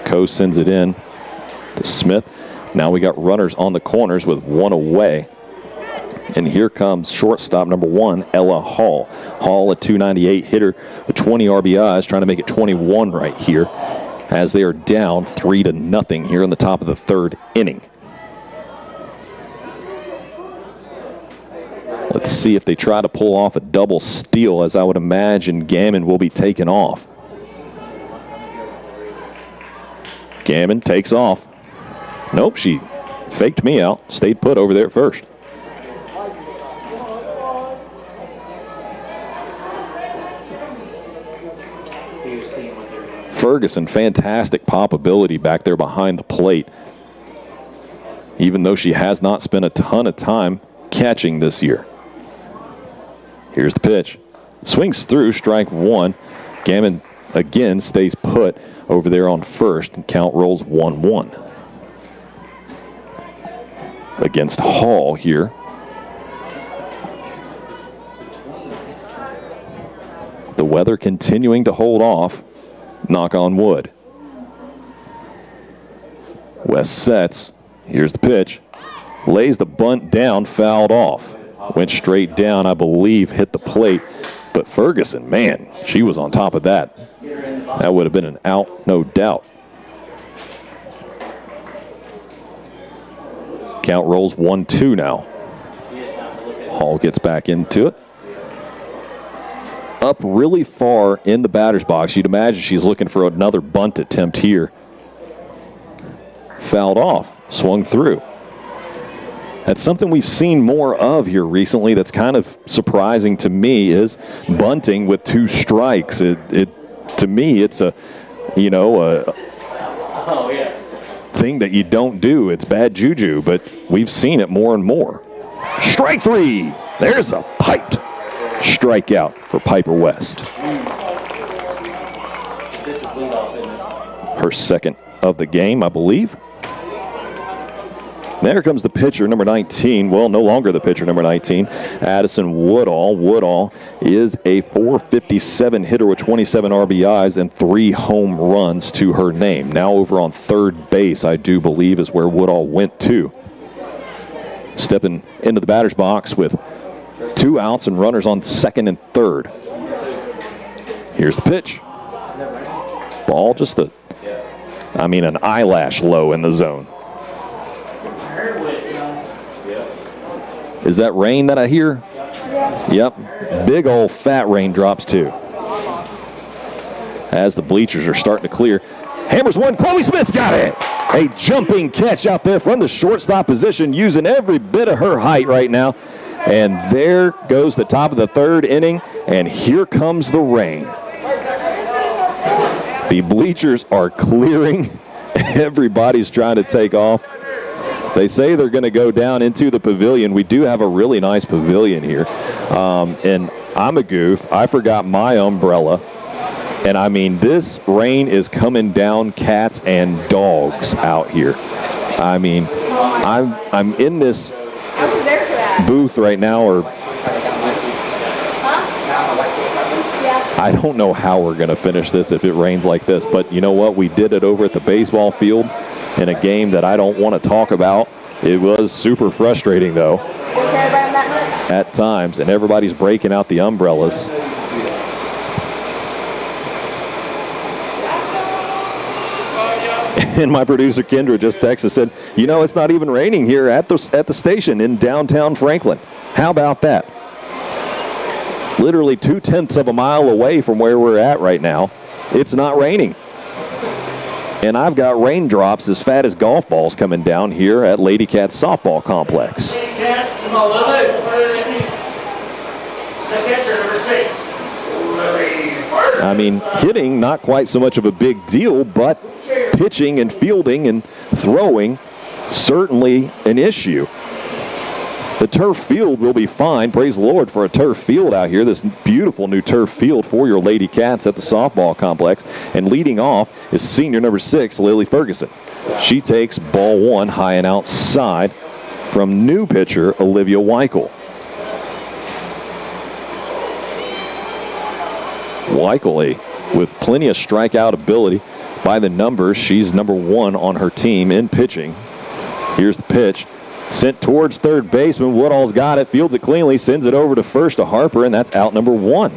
Coe sends it in to Smith. Now we got runners on the corners with 1 away. And here comes shortstop number 1, Ella Hall. Hall, a 298 hitter with 20 RBIs, trying to make it 21 right here, as they are down 3-0 here in the top of the 3rd inning. Let's see if they try to pull off a double steal, as I would imagine Gammon will be taken off. Gammon takes off. Nope, she faked me out. Stayed put over there at first. Ferguson, fantastic pop ability back there behind the plate, even though she has not spent a ton of time catching this year. Here's the pitch. Swings through, strike one. Gammon again stays put over there on first, and count rolls 1-1. Against Hall here. The weather continuing to hold off. Knock on wood. West sets. Here's the pitch. Lays the bunt down, fouled off. Went straight down, I believe, hit the plate. But Ferguson, man, she was on top of that. That would have been an out, no doubt. Count rolls 1-2 now. Hall gets back into it. Up really far in the batter's box. You'd imagine she's looking for another bunt attempt here. Fouled off, swung through. That's something we've seen more of here recently that's kind of surprising to me, is bunting with 2 strikes. To me, it's a thing that you don't do. It's bad juju, but we've seen it more and more. Strike 3. There's a piped strikeout for Piper West. Her second of the game, I believe. There comes the pitcher, number 19. Well, no longer the pitcher, number 19, Addison Woodall. Woodall is a .457 hitter with 27 RBIs and 3 home runs to her name. Now over on third base, I do believe, is where Woodall went to. Stepping into the batter's box with 2 outs and runners on second and third. Here's the pitch. Ball just an eyelash low in the zone. Is that rain that I hear? Yep. Big old fat raindrops too. As the bleachers are starting to clear. Hammers one. Chloe Smith's got it. A jumping catch out there from the shortstop position, using every bit of her height right now. And there goes the top of the third inning, and here comes the rain. The bleachers are clearing. Everybody's trying to take off. They say they're going to go down into the pavilion. We do have a really nice pavilion here. And I'm a goof. I forgot my umbrella. And this rain is coming down cats and dogs out here. I'm in this booth right now, or I don't know how we're going to finish this if it rains like this. But you know what? We did it over at the baseball field in a game that I don't want to talk about. It was super frustrating, though, at times, and everybody's breaking out the umbrellas. And my producer, Kendra, just texted, said, it's not even raining here at the station in downtown Franklin. How about that? Literally 0.2 of a mile away from where we're at right now. It's not raining. And I've got raindrops as fat as golf balls coming down here at Lady Cats Softball Complex. Lady Cats, the catcher, number 6, Lily Ferguson. Hitting, not quite so much of a big deal, but pitching and fielding and throwing, certainly an issue. The turf field will be fine. Praise the Lord for a turf field out here. This beautiful new turf field for your Lady Cats at the softball complex. And leading off is senior number 6, Lily Ferguson. She takes ball 1 high and outside from new pitcher Olivia Weichel. Weichel, with plenty of strikeout ability. By the numbers, she's number 1 on her team in pitching. Here's the pitch. Sent towards third baseman. Woodall's got it, fields it cleanly, sends it over to first to Harper, and that's out number 1.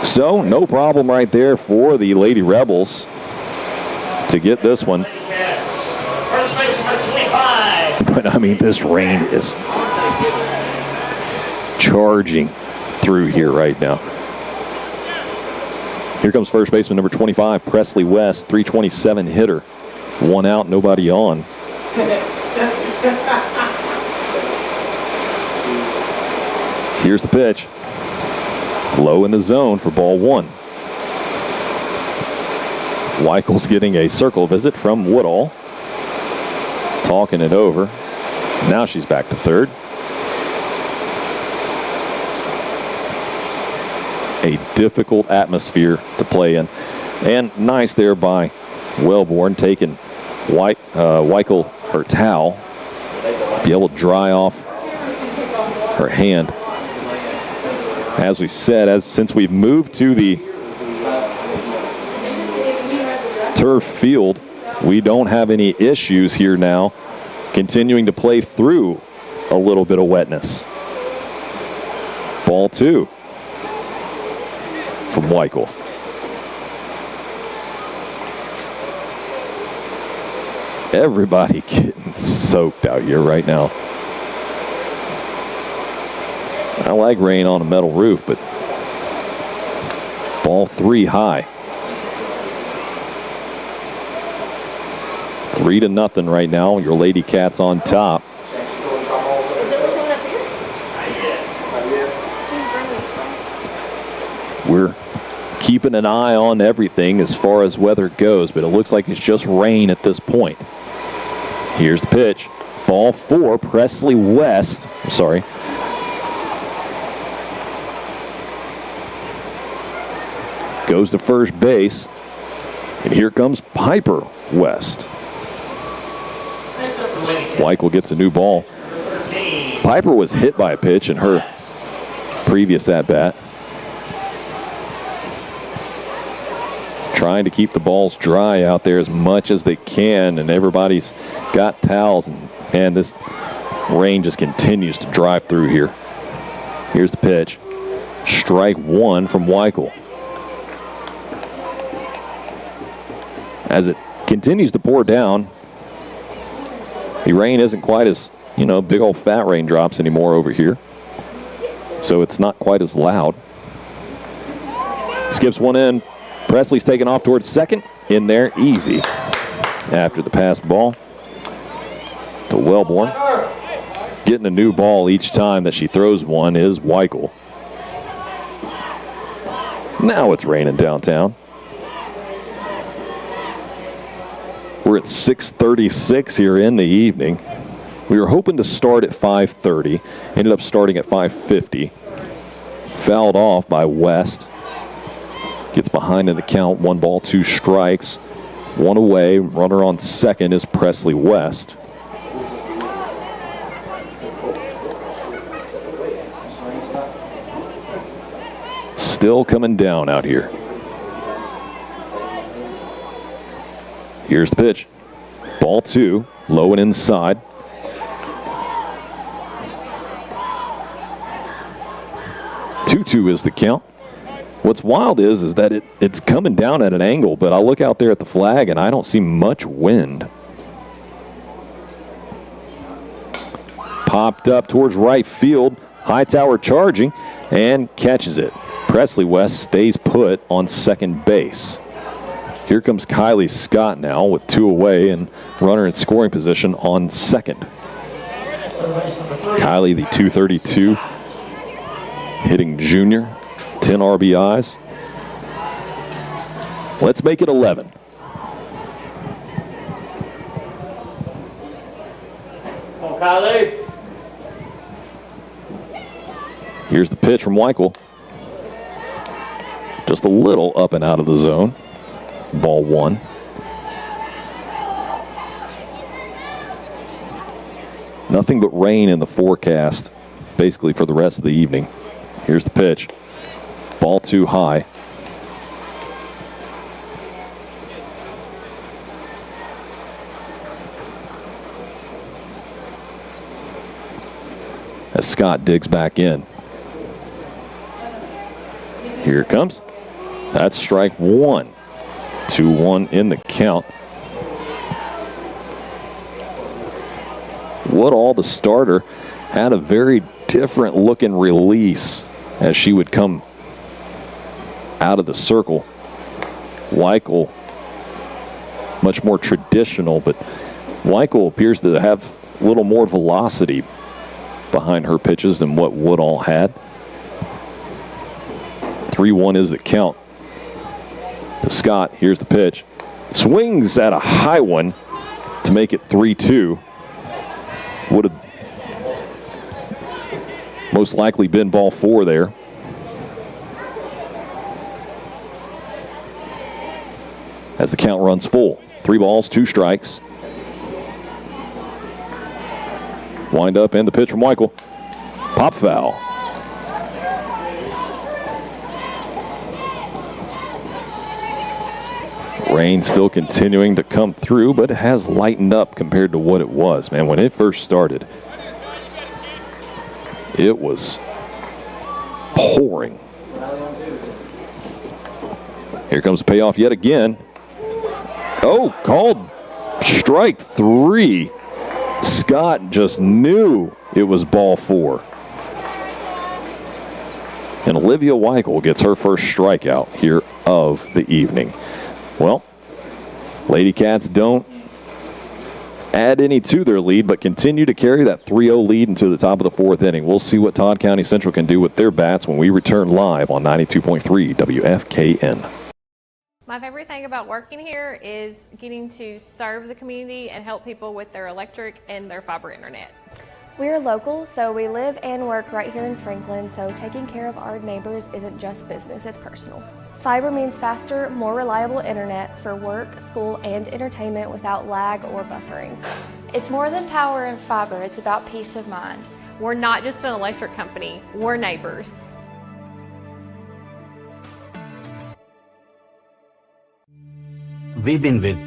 So, no problem right there for the Lady Rebels to get this one. But, this rain is charging through here right now. Here comes first baseman number 25, Presley West, 327 hitter. 1 out, nobody on. Here's the pitch. Low in the zone for ball 1. Weichel's getting a circle visit from Woodall. Talking it over. Now she's back to third. a difficult atmosphere to play in. And nice there by Wellborn, taking Weichel her towel, be able to dry off her hand. As we've said, since we've moved to the turf field, we don't have any issues here now, continuing to play through a little bit of wetness. Ball 2 from Weichel. Everybody getting soaked out here right now. I like rain on a metal roof, but ball 3 high. 3-0 right now. Your Lady Cats on top. We're keeping an eye on everything as far as weather goes, but it looks like it's just rain at this point. Here's the pitch. Ball 4, Presley West. Sorry. Goes to first base. And here comes Piper West. Weichel gets a new ball. Piper was hit by a pitch in her previous at-bat. Trying to keep the balls dry out there as much as they can, and everybody's got towels, and this rain just continues to drive through here. Here's the pitch. Strike 1 from Weichel. As it continues to pour down, the rain isn't quite as, big old fat raindrops anymore over here. So it's not quite as loud. Skips one in. Presley's taken off towards second. In there, easy. After the pass ball to Wellborn. Getting a new ball each time that she throws one is Weichel. Now it's raining downtown. We're at 6:36 here in the evening. We were hoping to start at 5:30. Ended up starting at 5:50. Fouled off by West. Gets behind in the count. 1 ball, 2 strikes. 1 away. Runner on second is Presley West. Still coming down out here. Here's the pitch. Ball 2, low and inside. Two is the count. What's wild is that it's coming down at an angle, but I look out there at the flag and I don't see much wind. Popped up towards right field. Hightower charging and catches it. Presley West stays put on second base. Here comes Kylie Scott now with 2 away and runner in scoring position on second. Kylie, the 232 hitting junior, 10 RBIs. Let's make it 11. Come on, Kylie. Here's the pitch from Weichel. Just a little up and out of the zone. Ball 1. Nothing but rain in the forecast, basically for the rest of the evening. Here's the pitch. Ball 2 high. As Scott digs back in. Here it comes. That's strike 1. 2-1 in the count. Woodall, the starter, had a very different looking release as she would come out of the circle. Weichel, much more traditional, but Weichel appears to have a little more velocity behind her pitches than what Woodall had. 3-1 is the count. To Scott, here's the pitch. Swings at a high one to make it 3-2. Would have most likely been ball 4 there. as the count runs full. 3 balls, 2 strikes. Wind up and the pitch from Weichel. Pop foul. Rain still continuing to come through, but it has lightened up compared to what it was, man. When it first started, it was pouring. Here comes the payoff yet again. Oh, called strike 3. Scott just knew it was ball 4. And Olivia Weichel gets her first strikeout here of the evening. Well, Lady Cats don't add any to their lead, but continue to carry that 3-0 lead into the top of the 4th inning. We'll see what Todd County Central can do with their bats when we return live on 92.3 WFKN. My favorite thing about working here is getting to serve the community and help people with their electric and their fiber internet. We're local, so we live and work right here in Franklin, so taking care of our neighbors isn't just business, it's personal. Fiber means faster, more reliable internet for work, school, and entertainment without lag or buffering. It's more than power and fiber, it's about peace of mind. We're not just an electric company, we're neighbors. We've been with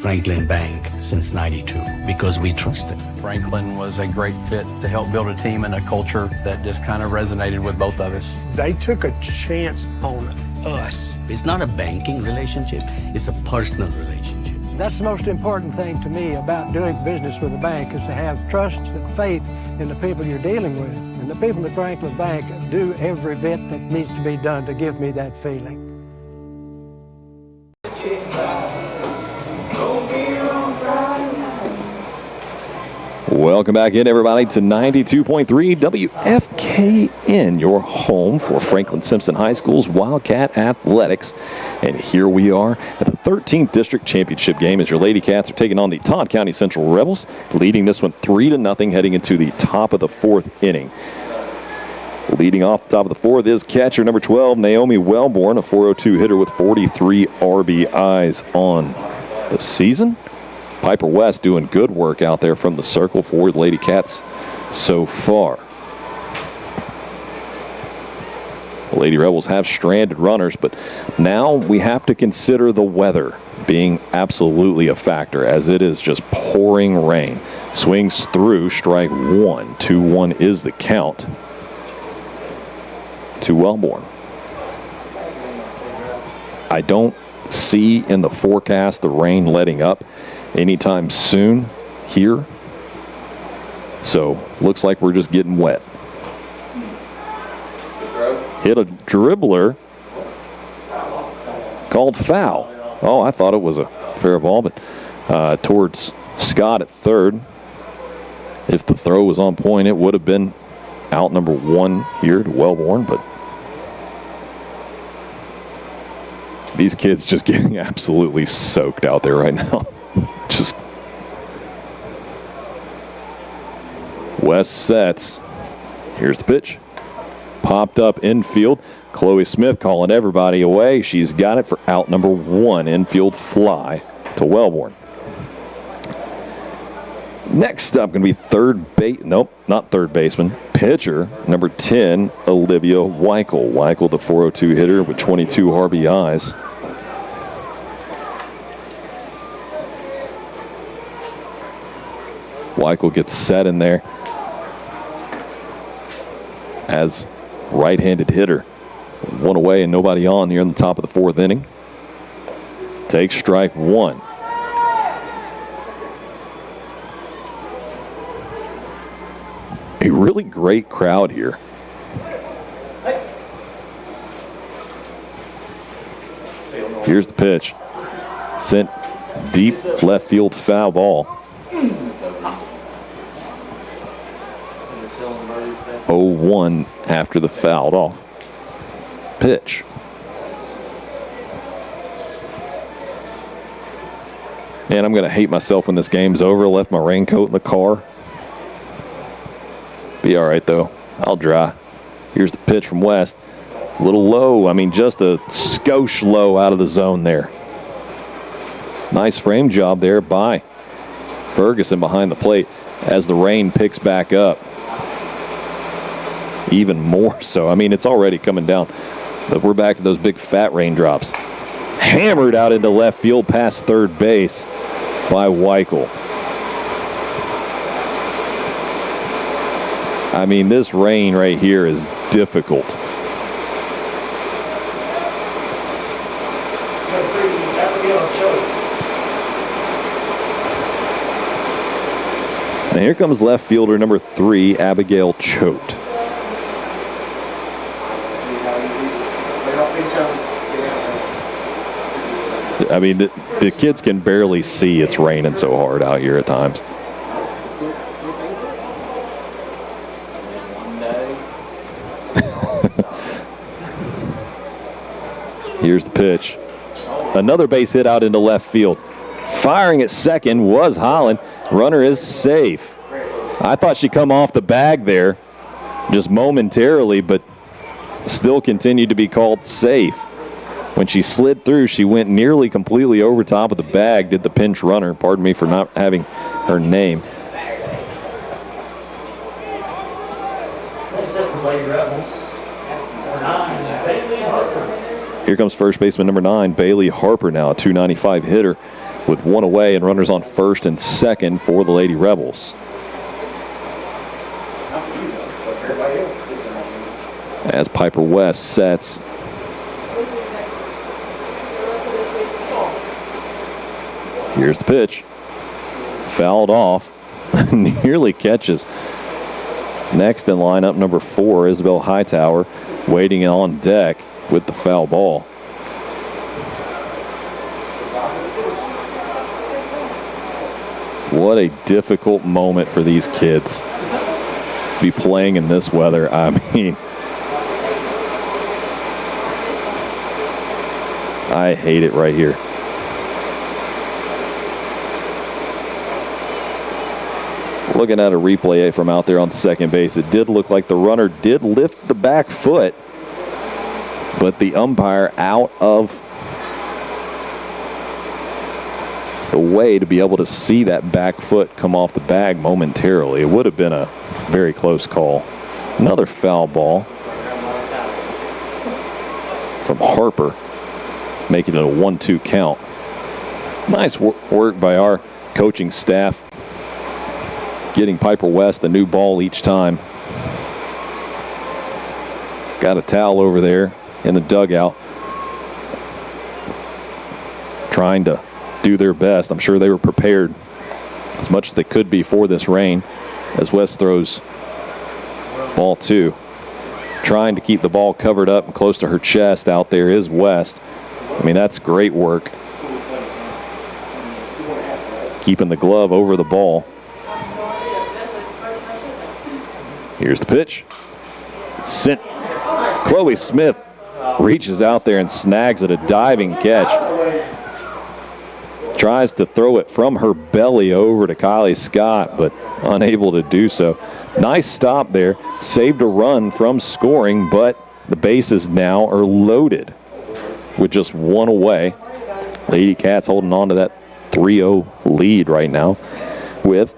Franklin Bank since '92 because we trust it. Franklin was a great fit to help build a team and a culture that just kind of resonated with both of us. They took a chance on us. It's not a banking relationship, it's a personal relationship. That's the most important thing to me about doing business with a bank is to have trust and faith in the people you're dealing with. And the people at Franklin Bank do every bit that needs to be done to give me that feeling. Welcome back in, everybody, to 92.3 WFKN, your home for Franklin-Simpson High School's Wildcat Athletics. And here we are at the 13th District Championship game as your Lady Cats are taking on the Todd County Central Rebels, leading this one 3-0 heading into the top of the 4th inning. Leading off the top of the 4th is catcher number 12, Naomi Wellborn, a .402 hitter with 43 RBIs on the season. Piper West doing good work out there from the circle for the Lady Cats so far. The Lady Rebels have stranded runners, but now we have to consider the weather being absolutely a factor as it is just pouring rain. Swings through, strike 1. 2-1 is the count to Wellborn. I don't see in the forecast the rain letting up anytime soon here. So looks like we're just getting wet. Hit a dribbler. Called foul. Oh, I thought it was a fair ball, but towards Scott at third. If the throw was on point, it would have been out number 1 here to Wellborn, but these kids just getting absolutely soaked out there right now. Just West sets. Here's the pitch. Popped up infield. Chloe Smith calling everybody away. She's got it for out number 1. Infield fly to Wellborn. Next up going to be not third baseman. Pitcher number 10, Olivia Weichel. Weichel, the .402 hitter with 22 RBIs. Weichel gets set in there as right-handed hitter. 1 away and nobody on here in the top of the 4th inning. Takes strike 1. A really great crowd here. Here's the pitch. Sent deep left field, foul ball. 0-1 after the fouled off pitch. And I'm going to hate myself when this game's over. I left my raincoat in the car. Be all right, though. I'll dry. Here's the pitch from West. A little low. I mean, just a skosh low out of the zone there. Nice frame job there by Ferguson behind the plate as the rain picks back up. Even more so. I mean, it's already coming down, but we're back to those big fat raindrops. Hammered out into left field past third base by Weichel. I mean, this rain right here is difficult. And here comes left fielder number 3, Abigail Choate. I mean, the kids can barely see it's raining so hard out here at times. Here's the pitch. Another base hit out into left field. Firing at second was Holland. Runner is safe. I thought she'd come off the bag there just momentarily, but still continued to be called safe. When she slid through, she went nearly completely over top of the bag, did the pinch runner. Pardon me for not having her name. Here comes first baseman number 9, Bailey Harper, now a .295 hitter with one away and runners on first and second for the Lady Rebels. As Piper West sets. Here's the pitch. Fouled off. Nearly catches. Next in lineup, number 4, Isabel Hightower, waiting on deck with the foul ball. What a difficult moment for these kids to be playing in this weather. I mean, I hate it right here. Looking at a replay from out there on second base, it did look like the runner did lift the back foot, but the umpire out of the way to be able to see that back foot come off the bag momentarily. It would have been a very close call. Another foul ball from Harper, making it a 1-2 count. Nice work by our coaching staff, getting Piper West a new ball each time. Got a towel over there in the dugout, trying to do their best. I'm sure they were prepared as much as they could be for this rain. As West throws ball 2, trying to keep the ball covered up and close to her chest. Out there is West. I mean, that's great work, keeping the glove over the ball. Here's the pitch. Sent. Chloe Smith reaches out there and snags it, a diving catch. Tries to throw it from her belly over to Kylie Scott, but unable to do so. Nice stop there. Saved a run from scoring, but the bases now are loaded with just one away. Lady Cats holding on to that 3-0 lead right now with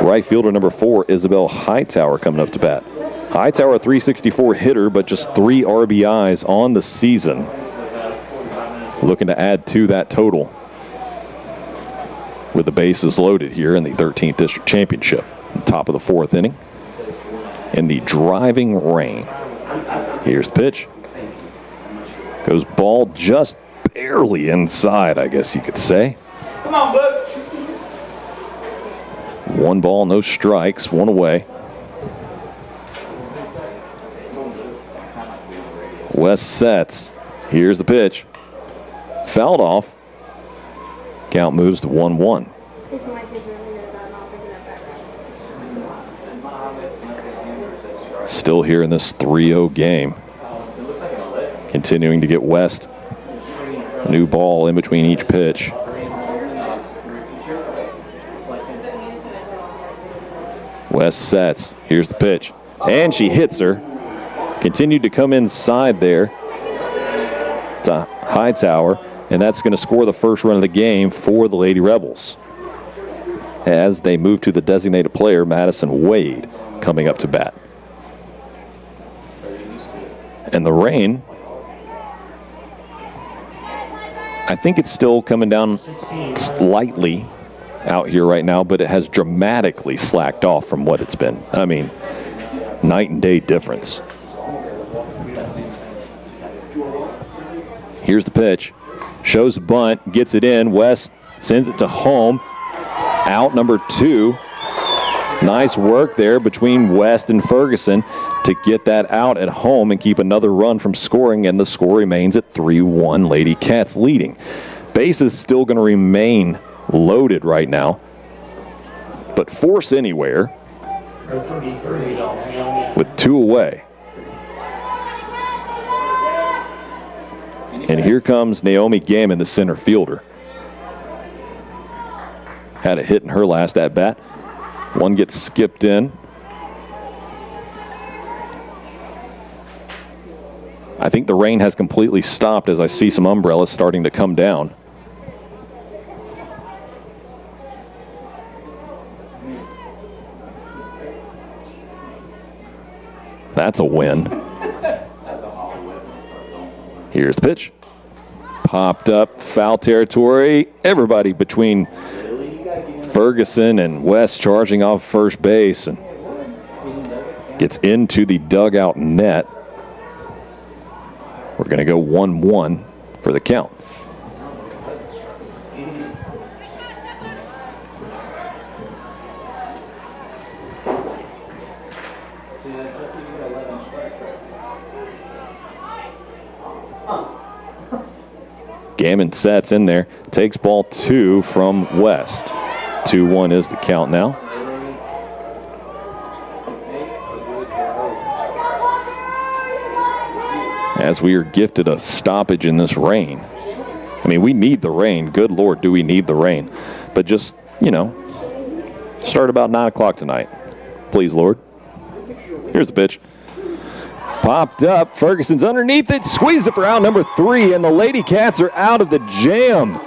right fielder number 4, Isabel Hightower, coming up to bat. Hightower, a .364 hitter, but just 3 RBIs on the season. Looking to add to that total with the bases loaded here in the 13th District Championship. Top of the 4th inning in the driving rain. Here's the pitch. Goes ball just barely inside, I guess you could say. Come on, Butch. 1 ball, no strikes, 1 away. West sets. Here's the pitch. Fouled off. Count moves to 1-1. Still here in this 3-0 game. Continuing to get West. New ball in between each pitch. West sets. Here's the pitch. And she hits her. Continued to come inside there to Hightower. and that's going to score the first run of the game for the Lady Rebels. As they move to the designated player, Madison Wade, coming up to bat. And the rain, I think it's still coming down slightly out here right now, but it has dramatically slacked off from what it's been. I mean, night and day difference. Here's the pitch. Shows a bunt, gets it in. West sends it to home. Out number 2. Nice work there between West and Ferguson to get that out at home and keep another run from scoring, and the score remains at 3-1, Lady Cats leading. Base is still going to remain loaded right now, but force anywhere with 2 away. And here comes Naomi Gammon, the center fielder. Had a hit in her last at-bat. One gets skipped in. I think the rain has completely stopped as I see some umbrellas starting to come down. That's a win. Here's the pitch. Popped up, foul territory. Everybody between Ferguson and West charging off first base and gets into the dugout net. We're going to go 1-1 for the count. Gammon sets in there, takes ball 2 from West. 2-1 is the count now. As we are gifted a stoppage in this rain. I mean, we need the rain. Good Lord, do we need the rain. But just, start about 9 o'clock tonight. Please, Lord. Here's the pitch. Popped up. Ferguson's underneath it. Squeezed it for out number 3, and the Lady Cats are out of the jam.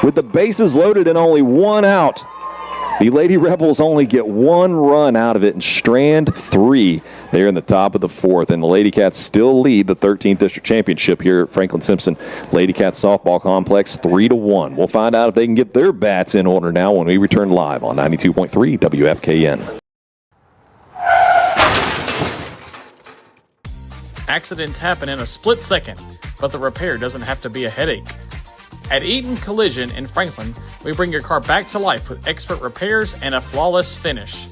With the bases loaded and only 1 out, the Lady Rebels only get 1 run out of it and strand 3 there in the top of the 4th. And the Lady Cats still lead the 13th District Championship here at Franklin-Simpson Lady Cats Softball Complex 3-1. We'll find out if they can get their bats in order now when we return live on 92.3 WFKN. Accidents happen in a split second, but the repair doesn't have to be a headache. At Eaton Collision in Franklin, we bring your car back to life with expert repairs and a flawless finish.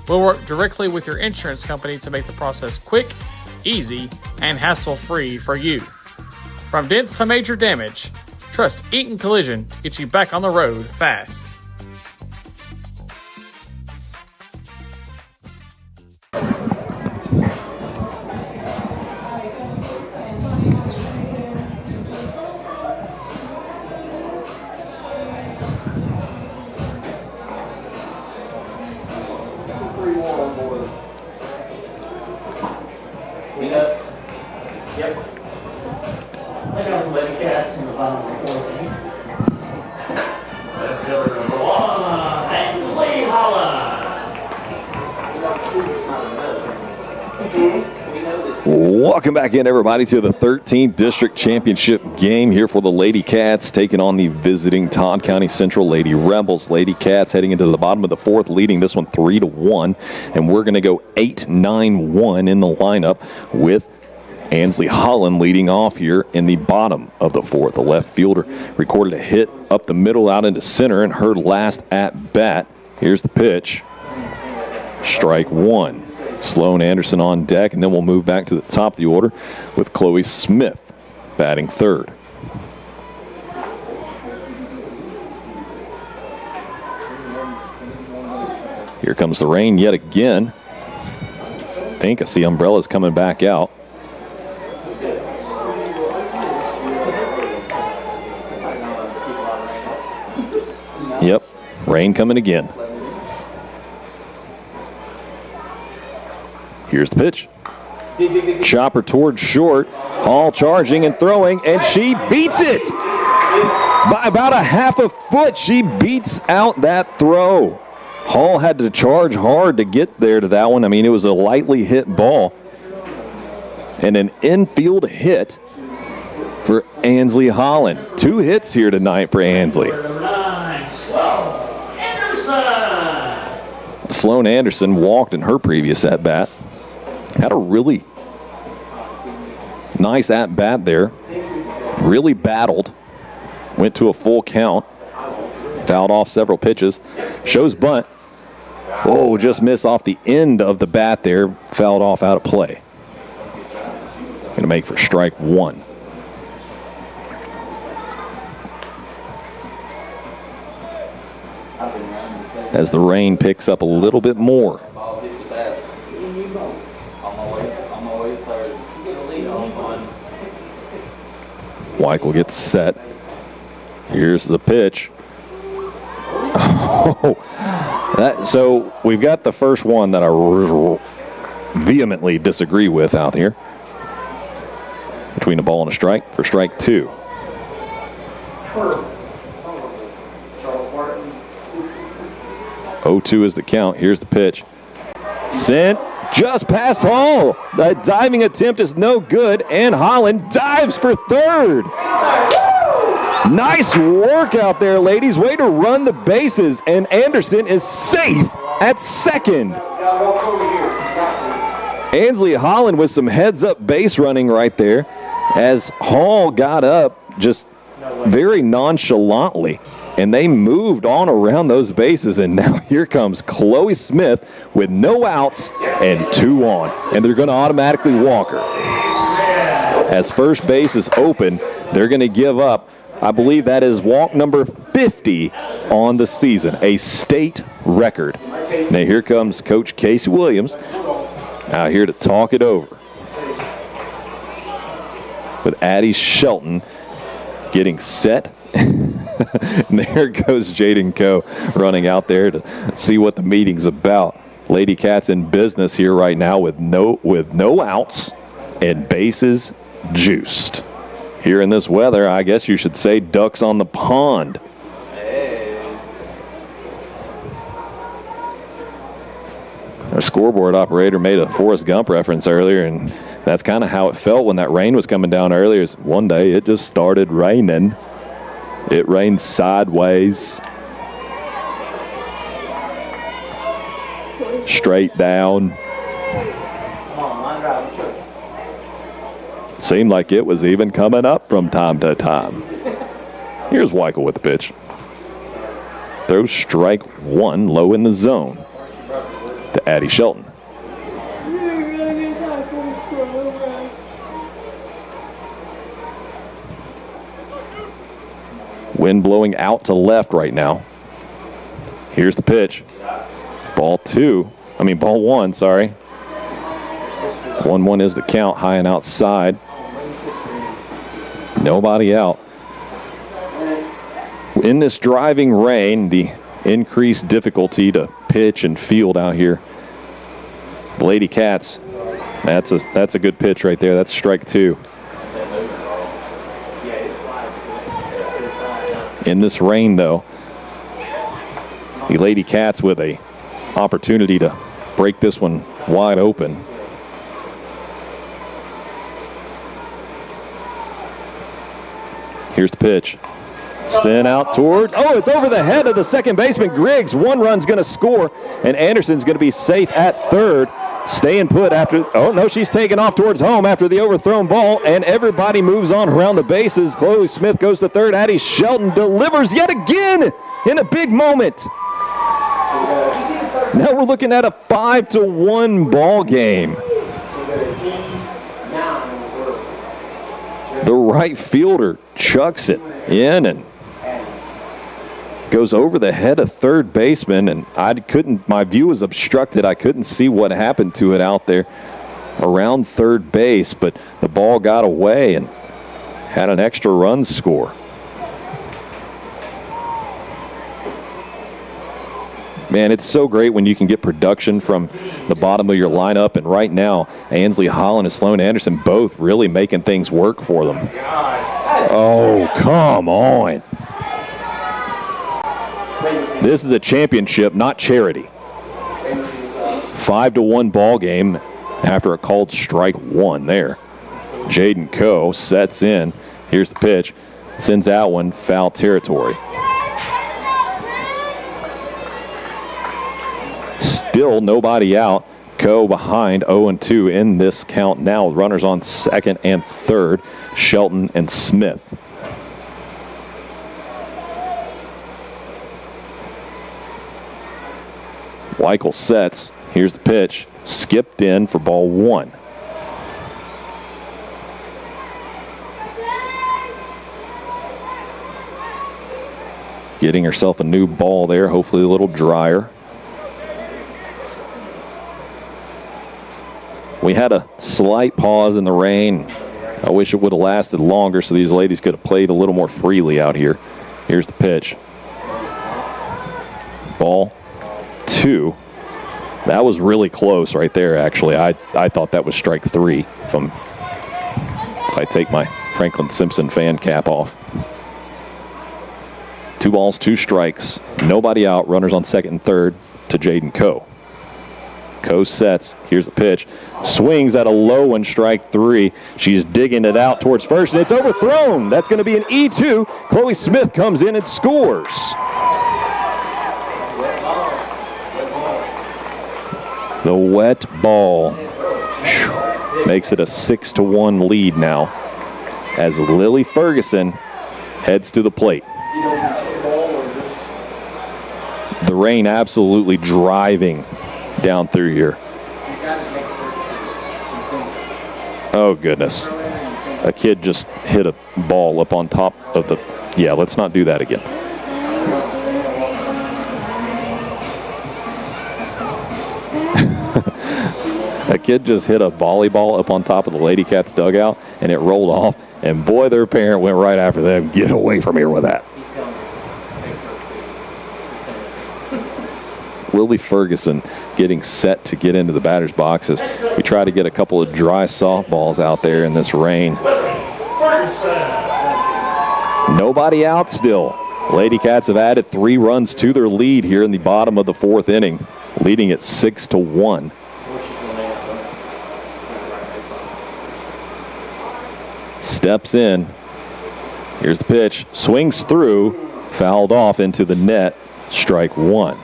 We'll work directly with your insurance company to make the process quick, easy, and hassle-free for you. From dents to major damage, trust Eaton Collision to get you back on the road fast. Welcome back in, everybody, to the 13th District Championship game here for the Lady Cats, taking on the visiting Todd County Central Lady Rebels. Lady Cats heading into the bottom of the 4th, leading this one 3-1, and we're going to go 8-9-1 in the lineup with Ansley Holland leading off here in the bottom of the 4th. The left fielder recorded a hit up the middle out into center in her last at-bat. Here's the pitch. Strike 1. Sloan Anderson on deck, and then we'll move back to the top of the order with Chloe Smith batting 3rd. Here comes the rain yet again. I see umbrellas coming back out. Yep, rain coming again. Here's the pitch. Chopper towards short. Hall charging and throwing, and she beats it. By about a half a foot, she beats out that throw. Hall had to charge hard to get there to that one. I mean, it was a lightly hit ball. And an infield hit for Ansley Holland. 2 hits here tonight for Ansley. Sloan Anderson walked in her previous at-bat. Had a really nice at-bat there. Really battled. Went to a full count. Fouled off several pitches. Shows bunt. Oh, just missed off the end of the bat there. Fouled off out of play. Going to make for strike 1. As the rain picks up a little bit more. Weichel gets set. Here's the pitch. So we've got the first one that I vehemently disagree with out here. Between a ball and a strike for strike 2. Oh, 2 is the count. Here's the pitch. Sent just past Hall. The diving attempt is no good, and Holland dives for third. Nice work out there, ladies. Way to run the bases, and Anderson is safe at second. Ansley Holland with some heads-up base running right there as Hall got up just very nonchalantly. And they moved on around those bases, and now here comes Chloe Smith with no outs and 2 on. And they're going to automatically walk her. As first base is open, they're going to give up, I believe that is walk number 50 on the season, a state record. Now here comes Coach Casey Williams out here to talk it over. With Addie Shelton getting set. And there goes Jaden Coe running out there to see what the meeting's about. Lady Cats in business here right now with no outs and bases juiced. Here in this weather, I guess you should say ducks on the pond. Our scoreboard operator made a Forrest Gump reference earlier, and that's kind of how it felt when that rain was coming down earlier. One day it just started raining. It rained sideways, straight down. Seemed like it was even coming up from time to time. Here's Weichel with the pitch. Throws strike 1 low in the zone to Addie Shelton. Wind blowing out to left right now. Here's the pitch. Ball 1, sorry. 1-1 is the count, high and outside. Nobody out. In this driving rain, the increased difficulty to pitch and field out here. The Lady Cats, that's a good pitch right there. That's strike 2. In this rain, though, the Lady Cats with a opportunity to break this one wide open. Here's the pitch. Sent out toward, it's over the head of the second baseman, Griggs. 1 run's going to score, and Anderson's going to be safe at third. Staying put after, she's taken off towards home after the overthrown ball, and everybody moves on around the bases. Chloe Smith goes to third. Addie Shelton delivers yet again in a big moment. Now we're looking at a 5-1 ball game. The right fielder chucks it in and goes over the head of third baseman, and my view was obstructed. I couldn't see what happened to it out there around third base, but the ball got away and had an extra run score. Man, it's so great when you can get production from the bottom of your lineup, and right now, Ansley Holland and Sloan Anderson both really making things work for them. Oh, come on. This is a championship, not charity. 5-1 ball game after a called strike one there. Jaden Coe sets in. Here's the pitch. Sends out one, foul territory. Still nobody out. Coe behind 0-2 in this count now. Runners on second and third, Shelton and Smith. Weichel sets. Here's the pitch. Skipped in for ball one. Getting herself a new ball there, hopefully a little drier. We had a slight pause in the rain. I wish it would have lasted longer so these ladies could have played a little more freely out here. Here's the pitch. Ball two. That was really close right there, actually. I thought that was strike three if I take my Franklin-Simpson fan cap off. 2 balls, 2 strikes. Nobody out. Runners on second and third to Jaden Coe. Coe sets. Here's the pitch. Swings at a low one, strike three. She's digging it out towards first, and it's overthrown. That's going to be an E2. Chloe Smith comes in and scores. The wet ball makes it a 6-1 lead now as Lily Ferguson heads to the plate. The rain absolutely driving down through here. Oh, goodness. A kid just hit a ball up on top of the... Yeah, let's not do that again. A kid just hit a volleyball up on top of the Lady Cats dugout, and it rolled off. And, boy, their parent went right after them. Get away from here with that. Lily Ferguson getting set to get into the batter's boxes. We try to get a couple of dry softballs out there in this rain. Nobody out still. Lady Cats have added 3 runs to their lead here in the bottom of the 4th inning, leading it 6-1. Steps in. Here's the pitch. Swings through. Fouled off into the net. Strike one.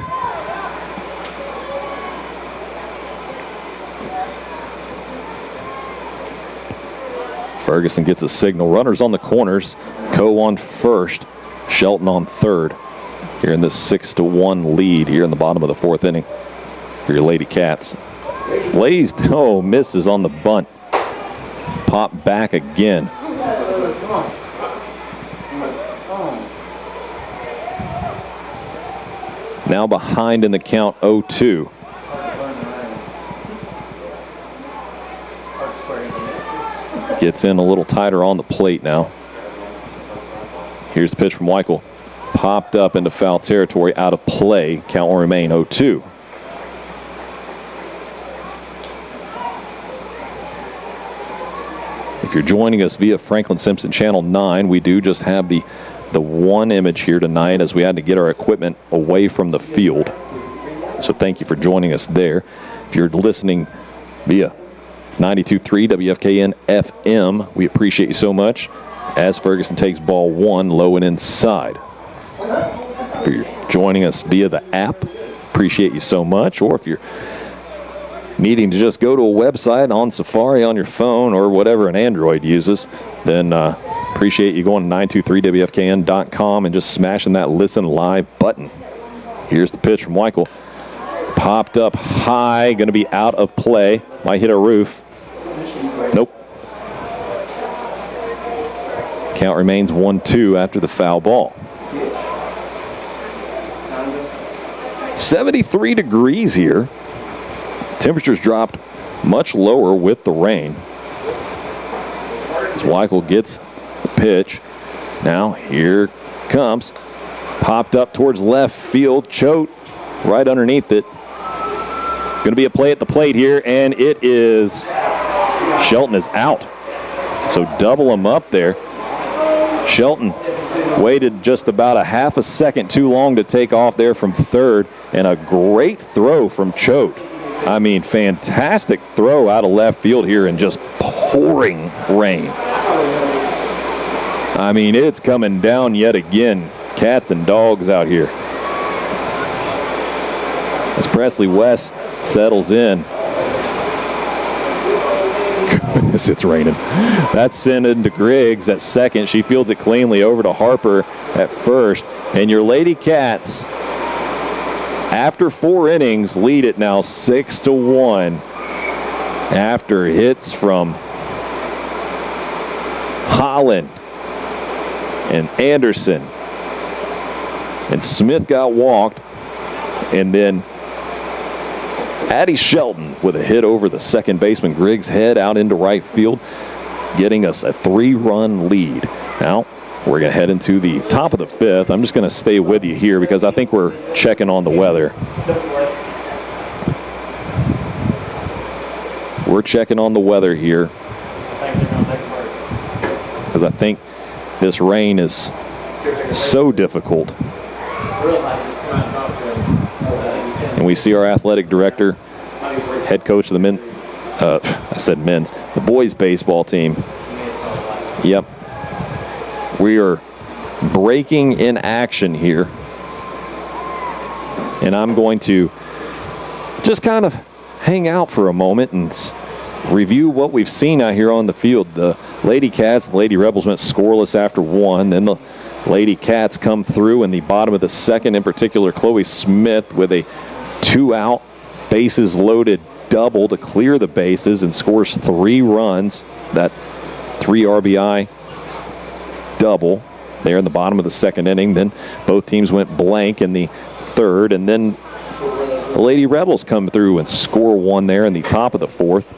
Ferguson gets a signal. Runners on the corners. Coe on first. Shelton on third. Here in this 6-1 lead here in the bottom of the 4th inning for your Lady Cats. Blazed. Oh, misses on the bunt. Pop back again. Now behind in the count 0-2. Gets in a little tighter on the plate now. Here's the pitch from Weichel. Popped up into foul territory, out of play. Count will remain 0-2. If you're joining us via Franklin-Simpson Channel 9, we do just have the one image here tonight as we had to get our equipment away from the field. So thank you for joining us there. If you're listening via 92.3 WFKN FM, we appreciate you so much. As Ferguson takes ball one, low and inside. If you're joining us via the app, appreciate you so much. Or if you're needing to just go to a website on Safari on your phone or whatever an Android uses, then appreciate you going to 923WFKN.com and just smashing that listen live button. Here's the pitch from Weichel. Popped up high, going to be out of play. Might hit a roof. Nope. Count remains 1-2 after the foul ball. 73 degrees here. Temperatures dropped much lower with the rain. As Weichel gets the pitch. Now here comes. Popped up towards left field. Choate right underneath it. Going to be a play at the plate here, and it is. Shelton is out. So double him up there. Shelton waited just about a half a second too long to take off there from third, and a great throw from Choate. I mean, fantastic throw out of left field here in just pouring rain. I mean, it's coming down yet again. Cats and dogs out here. As Presley West settles in. Goodness, it's raining. That's sent into Griggs at second. She fields it cleanly over to Harper at first. And your Lady Cats, after 4 innings, lead it now 6-1 after hits from Holland and Anderson. And Smith got walked. And then Addie Shelton with a hit over the second baseman Griggs' head out into right field, getting us a 3-run lead. Now, we're going to head into the top of the 5th. I'm just going to stay with you here because I think we're checking on the weather. We're checking on the weather here because I think this rain is so difficult. And we see our athletic director, head coach of the the boys baseball team. Yep. We are breaking in action here. And I'm going to just kind of hang out for a moment and review what we've seen out here on the field. The Lady Cats and Lady Rebels went scoreless after 1. Then the Lady Cats come through in the bottom of the 2nd, in particular Chloe Smith with a 2-out bases loaded double to clear the bases and scores 3 runs. That 3 RBI double there in the bottom of the 2nd inning. Then both teams went blank in the 3rd, and then the Lady Rebels come through and score 1 there in the top of the 4th.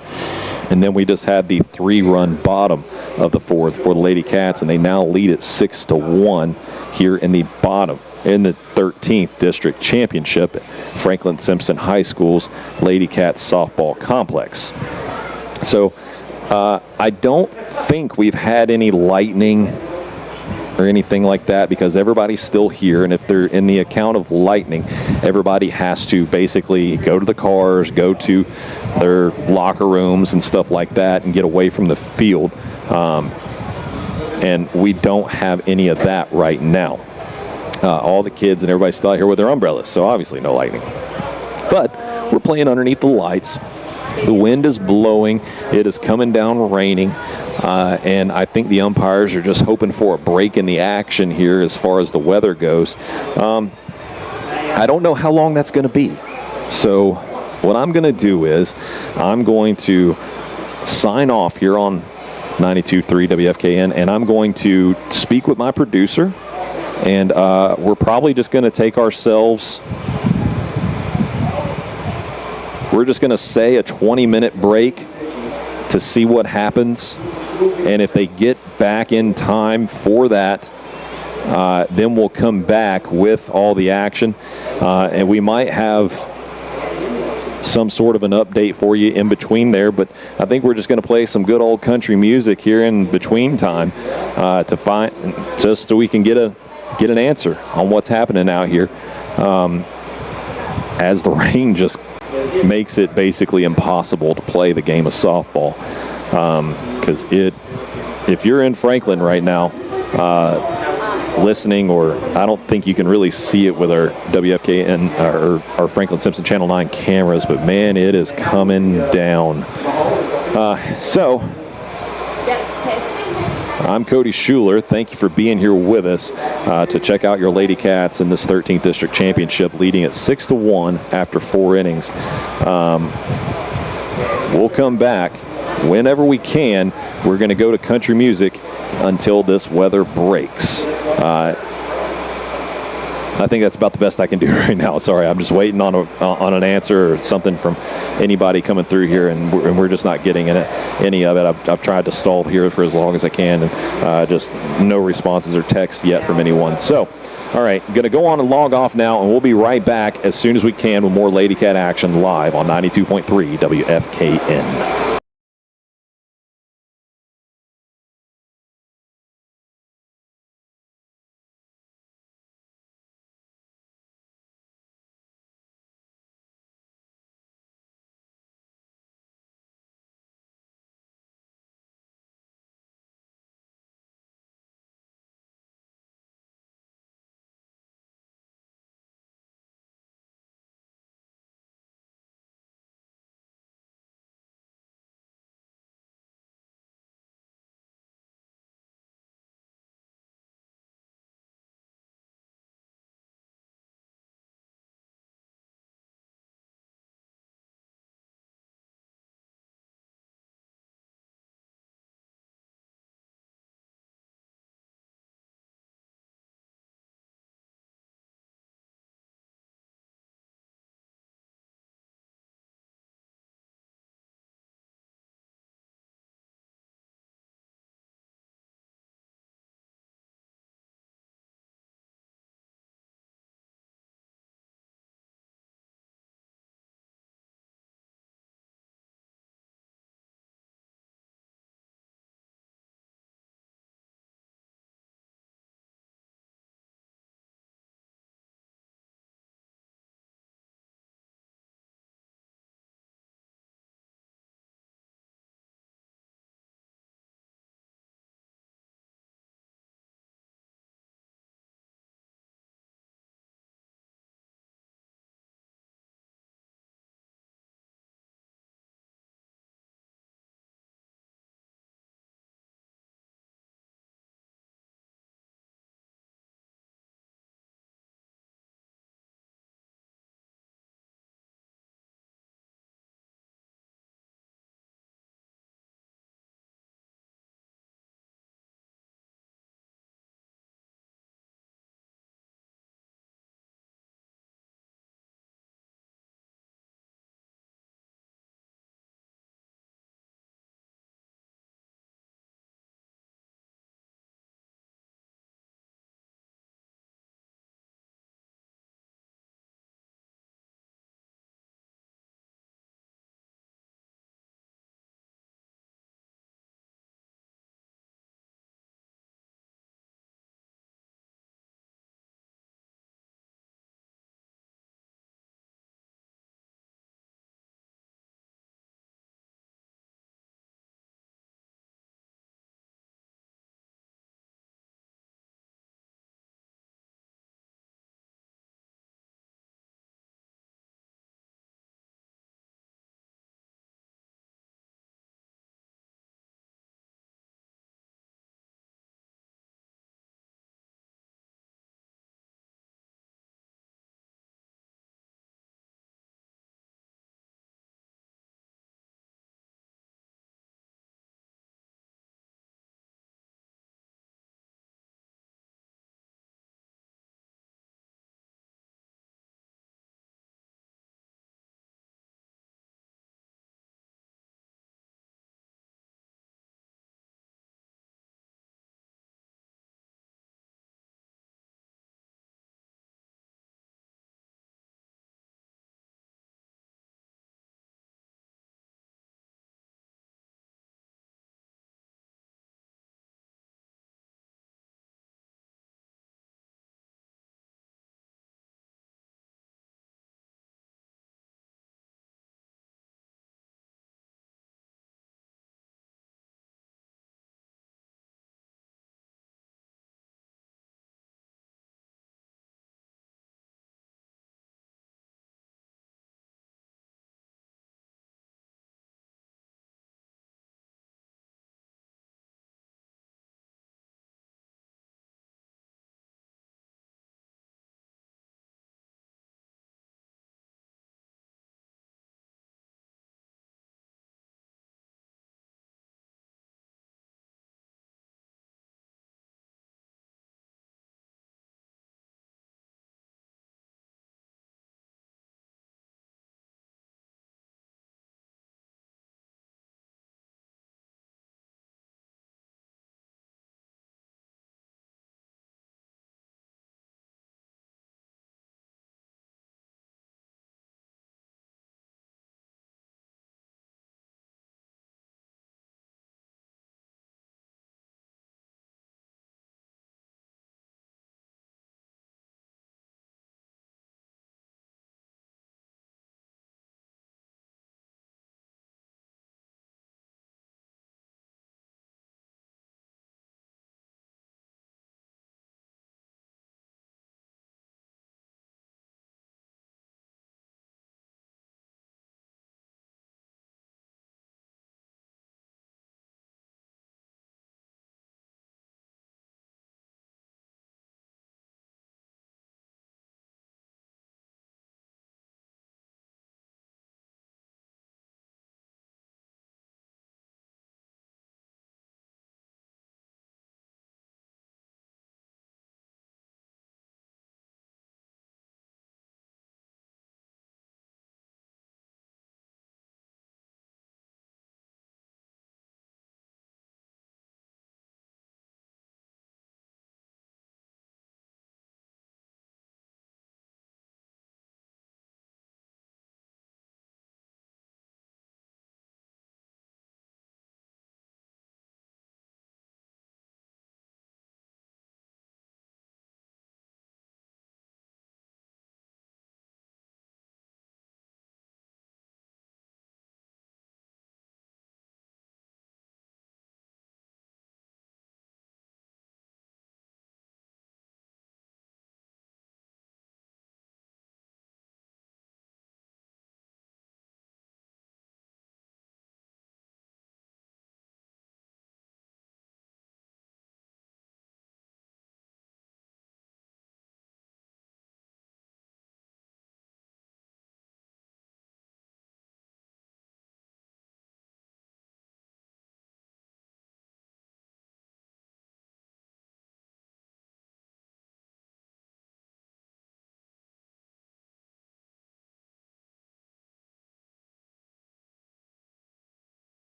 And then we just had the 3-run bottom of the 4th for the Lady Cats, and they now lead at 6-1 here in the bottom, in the 13th District Championship at Franklin-Simpson High School's Lady Cats softball complex. So I don't think we've had any lightning or anything like that because everybody's still here, and if they're in the account of lightning, everybody has to basically go to the cars, go to their locker rooms and stuff like that and get away from the field. And we don't have any of that right now. All the kids and everybody's still out here with their umbrellas, so obviously no lightning. But we're playing underneath the lights. The wind is blowing. It is coming down raining. And I think the umpires are just hoping for a break in the action here as far as the weather goes. I don't know how long that's going to be. So what I'm going to do is I'm going to sign off here on 92.3 WFKN, and I'm going to speak with my producer, and we're probably just going to take ourselves, we're just going to say a 20-minute break to see what happens. And if they get back in time for that, then we'll come back with all the action. And we might have some sort of an update for you in between there. But I think we're just going to play some good old country music here in between time to find, just so we can get an answer on what's happening out here. As the rain just makes it basically impossible to play the game of softball. Because if you're in Franklin right now listening, or I don't think you can really see it with our WFKN or our Franklin-Simpson Channel 9 cameras, but man, it is coming down. So I'm Cody Schuler. Thank you for being here with us to check out your Lady Cats in this 13th District Championship, leading at 6-1 after 4 innings. We'll come back whenever we can. We're going to go to country music until this weather breaks. I think that's about the best I can do right now. Sorry, I'm just waiting on an answer or something from anybody coming through here, and we're just not getting any of it. I've tried to stall here for as long as I can, and just no responses or texts yet from anyone. So, all right, going to go on and log off now, and we'll be right back as soon as we can with more Lady Cat action live on 92.3 WFKN.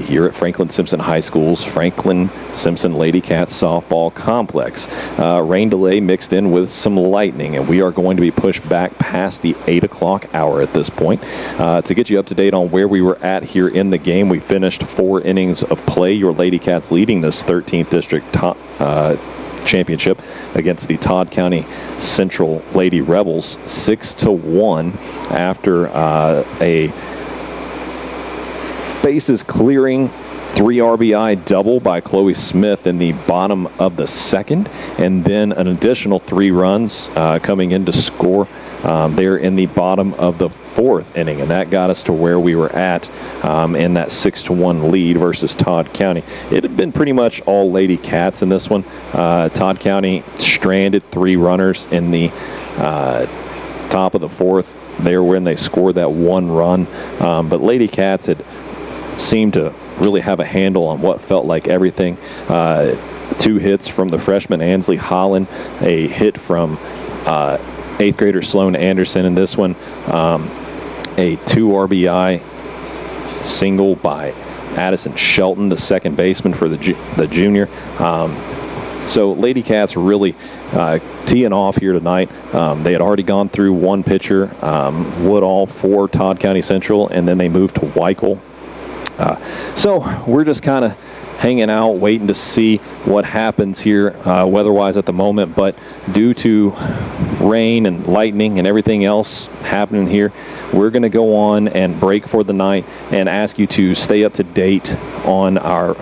here at Franklin-Simpson High School's Franklin-Simpson Lady Cats softball complex. Rain delay mixed in with some lightning, and we are going to be pushed back past the 8 o'clock hour at this point. To get you up to date on where we were at here in the game, we finished 4 innings of play. Your Lady Cats leading this 13th district championship against the Todd County Central Lady Rebels 6-1 after a bases clearing 3 RBI double by Chloe Smith in the bottom of the 2nd, and then an additional 3 runs coming in to score there in the bottom of the 4th inning, and that got us to where we were at in that 6-1 lead versus Todd County. It had been pretty much all Lady Cats in this one. Todd County stranded 3 runners in the top of the 4th there when they scored that 1 run, but Lady Cats had seemed to really have a handle on what felt like everything. 2 hits from the freshman Ansley Holland, a hit from 8th grader Sloan Anderson in this one, a 2 RBI single by Addison Shelton, the second baseman for the junior. So Lady Cats really teeing off here tonight. They had already gone through 1 pitcher, Woodall for Todd County Central, and then they moved to Weichel. So we're just kind of hanging out, waiting to see what happens here weather-wise at the moment. But due to rain and lightning and everything else happening here, we're going to go on and break for the night and ask you to stay up to date on our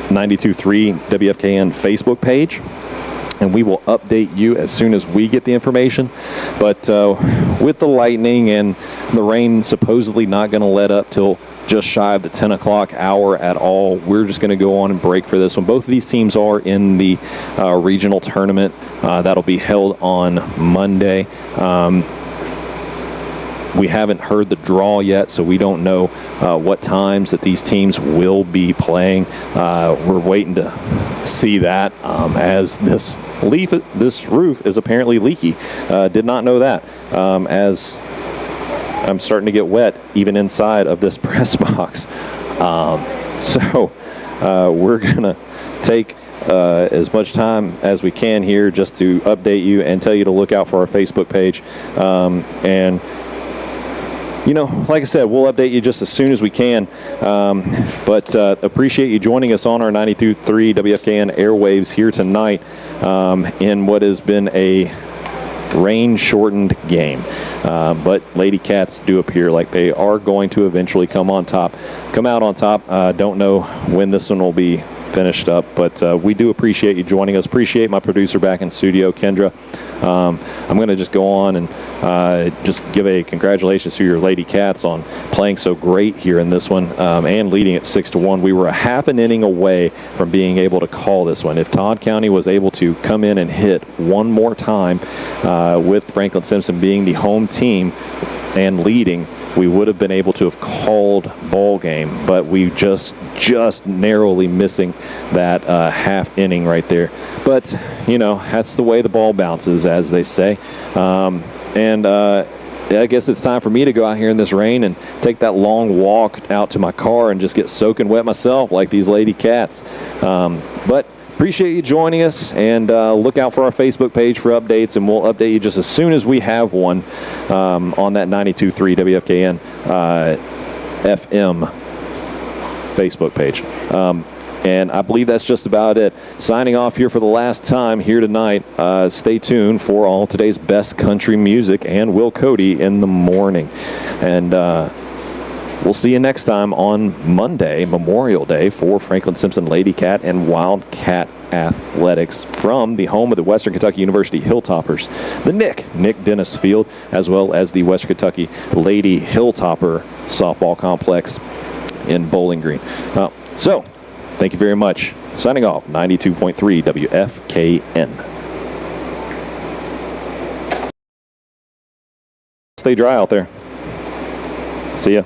92.3 WFKN Facebook page. And we will update you as soon as we get the information. But with the lightning and the rain supposedly not going to let up till just shy of the 10 o'clock hour at all, we're just going to go on and break for this one. Both of these teams are in the regional tournament that'll be held on Monday. We haven't heard the draw yet, so we don't know what times that these teams will be playing. We're waiting to see that as this roof is apparently leaky. Did not know that. As I'm starting to get wet even inside of this press box. So we're going to take as much time as we can here just to update you and tell you to look out for our Facebook page. And you know, like I said, we'll update you just as soon as we can. But appreciate you joining us on our 92.3 WFKN airwaves here tonight in what has been a rain-shortened game. But Lady Cats do appear like they are going to eventually come out on top. Don't know when this one will be finished up, but we do appreciate you joining us. Appreciate my producer back in studio, Kendra. I'm going to just go on and just give a congratulations to your Lady Cats on playing so great here in this one and leading it 6-1. We were a half an inning away from being able to call this one. If Todd County was able to come in and hit one more time with Franklin-Simpson being the home team and leading, we would have been able to have called ball game, but we just narrowly missing that half inning right there. But you know, that's the way the ball bounces, as they say. I guess it's time for me to go out here in this rain and take that long walk out to my car and just get soaking wet myself like these Lady Cats. But appreciate you joining us, and look out for our Facebook page for updates, and we'll update you just as soon as we have one on that 92.3 WFKN FM Facebook page. And I believe that's just about it. Signing off here for the last time here tonight. Stay tuned for all today's best country music and Will Cody in the morning. And we'll see you next time on Monday, Memorial Day, for Franklin-Simpson Lady Cat and Wildcat Athletics from the home of the Western Kentucky University Hilltoppers, the Nick Dennis Field, as well as the Western Kentucky Lady Hilltopper Softball Complex in Bowling Green. So, thank you very much. Signing off, 92.3 WFKN. Stay dry out there. See ya.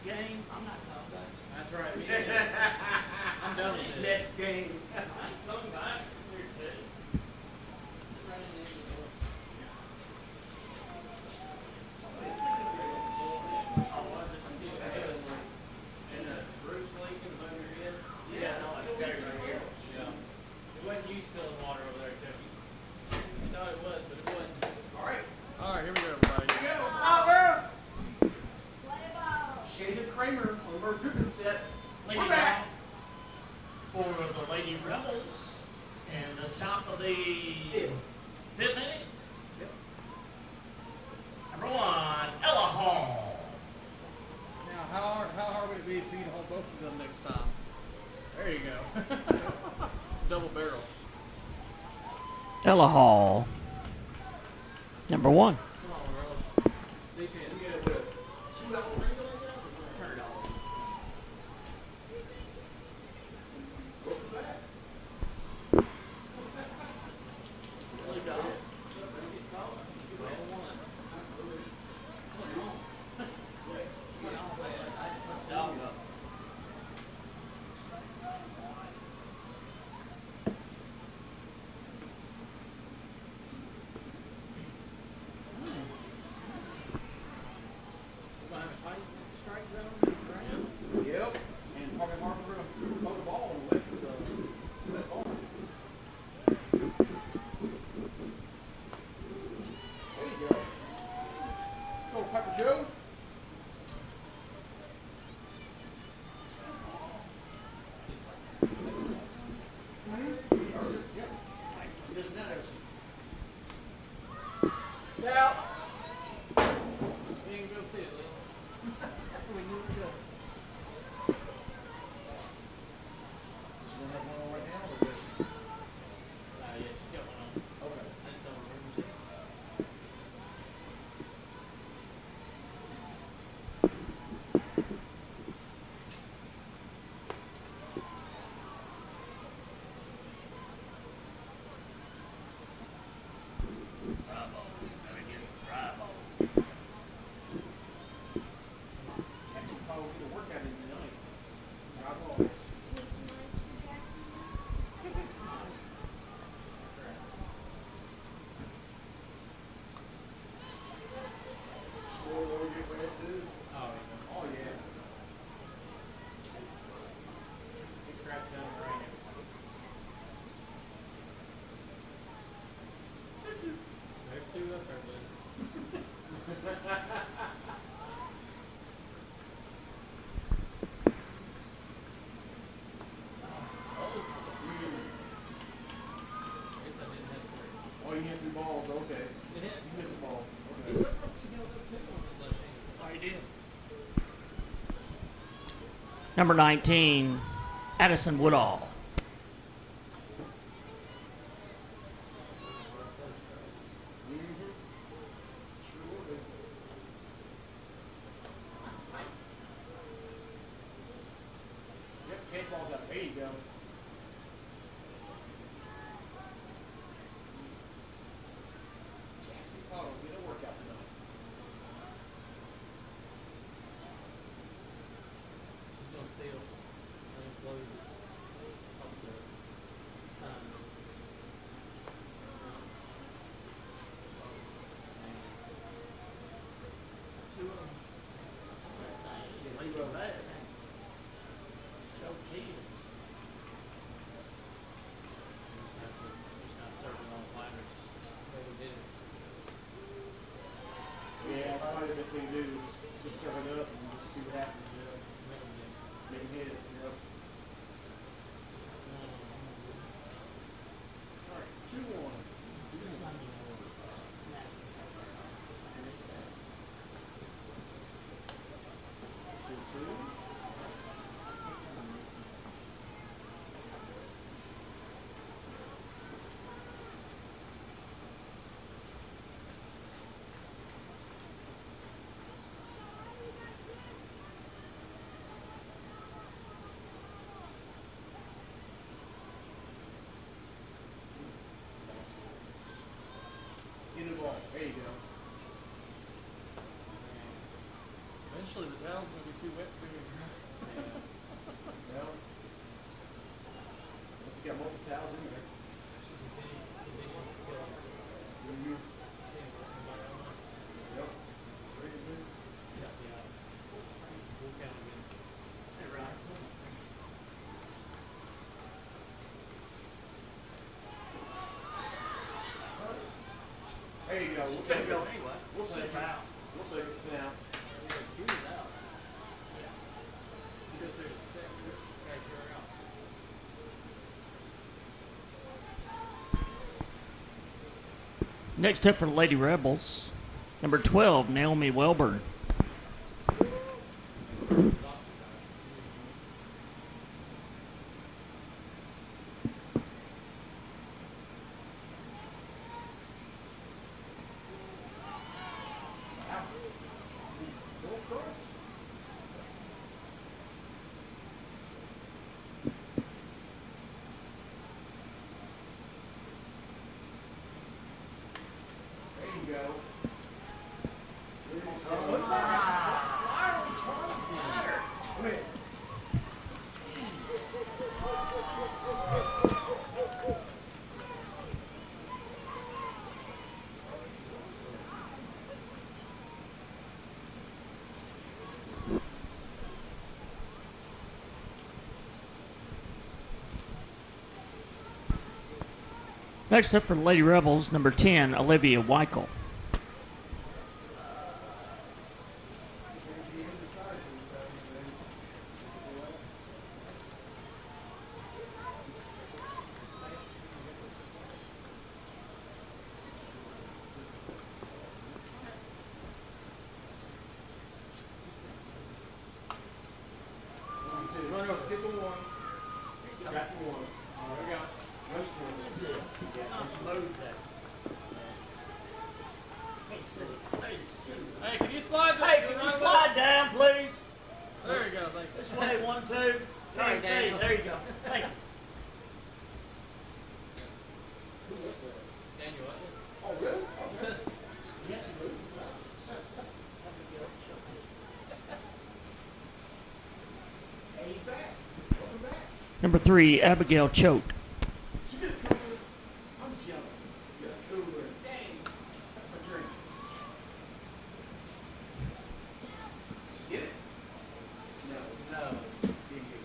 Next game, I'm not coming back. That's right. Me neither. I'm done with this. Next game. I ain't coming back. We're good. Yeah, no, I got it right here. Yeah. It wasn't you spilling water over there, Tiffany. You thought it was, but it wasn't. All right. All right, here we go, everybody. Here we go. Shades of Kramer on the Merv Griffin set. Lady We're back. For the Lady Rebels and the top of the fifth inning. Yep. Number 1, Ella Hall. Now, how hard would it be for you to hold both of them next time? There you go. Double barrel. Ella Hall. Number 1. Come on, girl. Defense. You get it with $2 regular like that, or $100? Go for that. Really go. Yep. And probably hard for him to throw the ball away with that ball. There you go. Go, Pepper Joe. Yep. He doesn't know that. Out. We didn't go see it, Lee. We knew it was good. She's gonna have one on right now, or does she? Yeah, she got one on. Okay. I just don't remember. Bravo. Gotta get it. Bravo. Actually, probably get a workout in tonight. Bravo. Scoreboard get red too. Oh yeah. It cracks down the rain. There's 2 up there, Lee. Oh, you hit 3 balls. Okay. It hit. You missed a ball. Okay. Oh, you did? Number 19, Addison Woodall. Yep, 10 balls up. There you go. Jackson Cotto, get a workout tonight. He's gonna steal. And close up the sign. Two of them. You leave it bad. Show cheese. He's not serving on platters. But he did it. Yeah, that's probably the best thing to do is just serve it up and just see what happens. Maybe hit it, you know. All right, 2-1. Get the ball. There you go. Eventually the towel's going to be too wet for you. Well, once you got multiple towels in there. Mhm. Yep. Very good. There you go. We'll take it. Anyway. We'll take it. We'll take it now. She was out. Yeah. You go through the second. Okay, you're out. Next up for the Lady Rebels, number 12, Naomi Welburn. Next up for the Lady Rebels, number 10, Olivia Weichel. No, skip the one. Got the one. There we go. Most one. Load that. Hey, can you slide down? Hey, can you slide down, please? There you go, thank you. This way, 1, 2. Sorry, Daniel. There you go. Thank you. Daniel, Oh, really? Okay. Hey, he's back. Welcome back. Number 3, Abigail Choate. You get a cooler? I'm jealous. You got a cooler. Dang. That's my drink. Did you get it? No. No. Did you?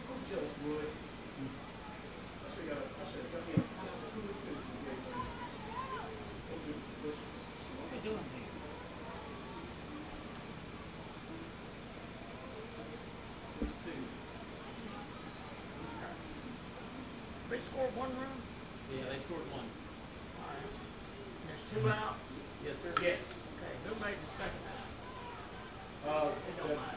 I'm jealous, boy. I should have got me a cooler too. Those are delicious. What are we doing here? They scored 1 run? Yeah, they scored 1. All right. There's 2 outs. Yes, sir. Yes. Okay, who made the second out?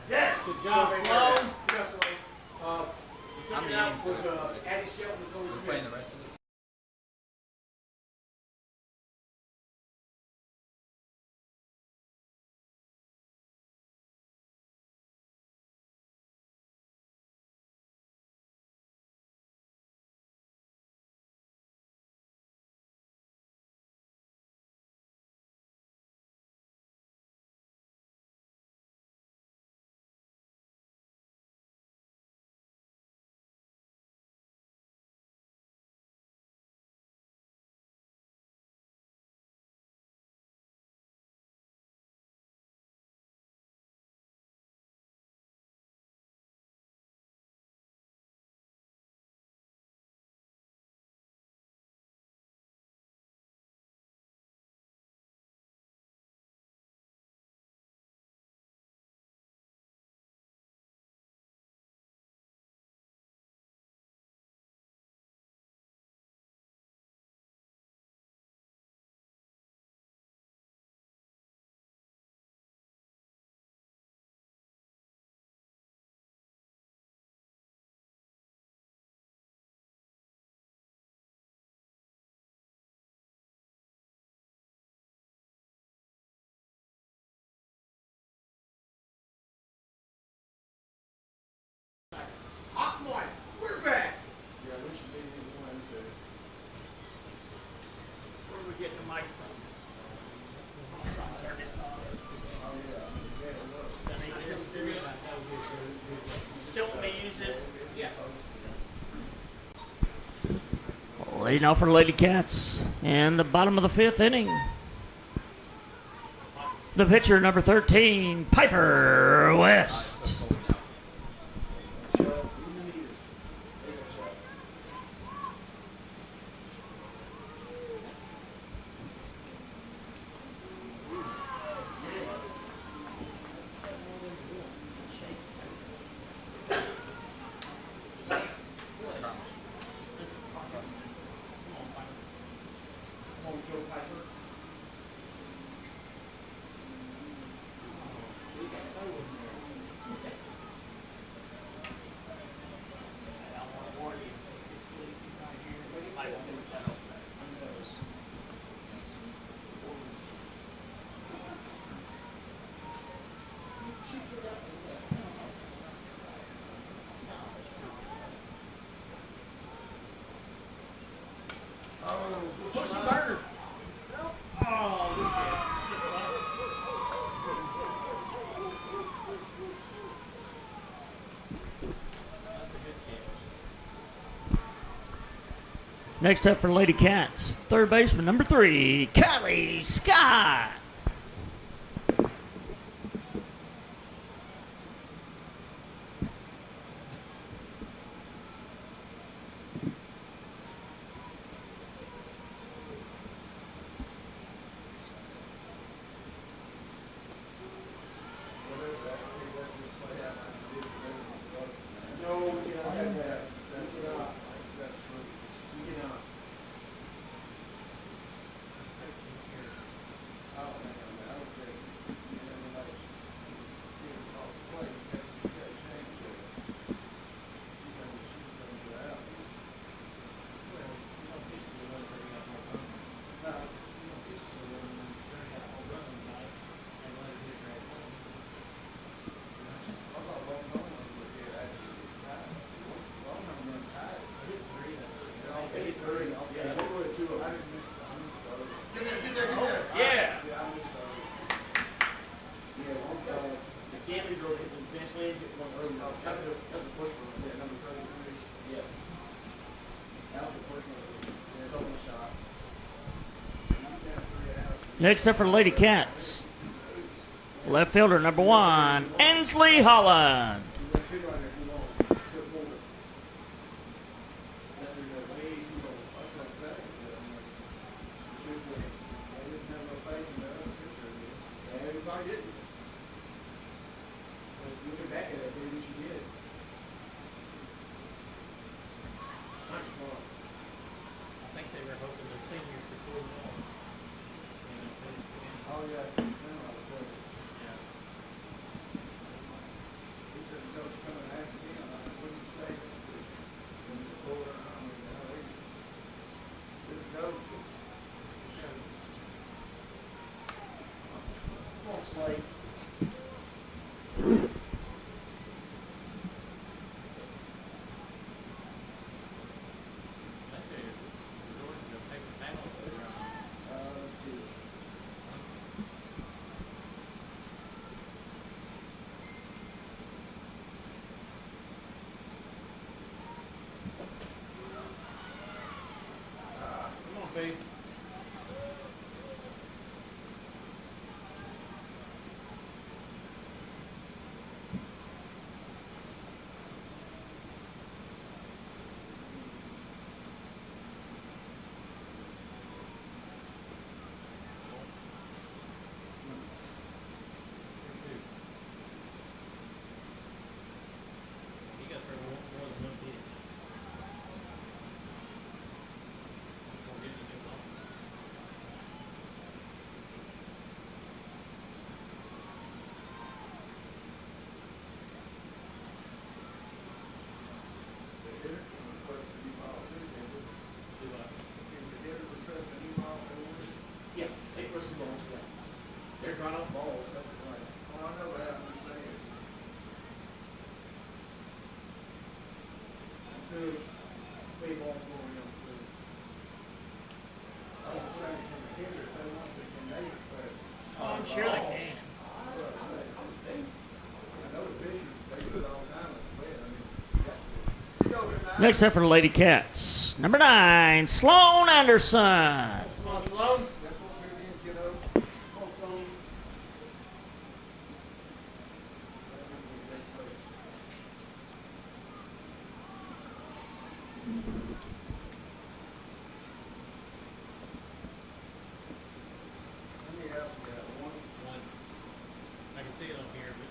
Yes. Good job, Sloan. Good job, Sloan. The second out was Addie Shelton and Cody Smith. Playing the rest of it. Leading off for the Lady Cats in the bottom of the 5th inning. The pitcher, number 13, Piper West. Next up for Lady Cats, third baseman, number 3, Callie Scott. Next up for the Lady Cats, left fielder, number 1, Ainsley Holland. Oh, I'm sure they can. Next up for the Lady Cats, base, number 9, Sloan Anderson. I can see it on here, but.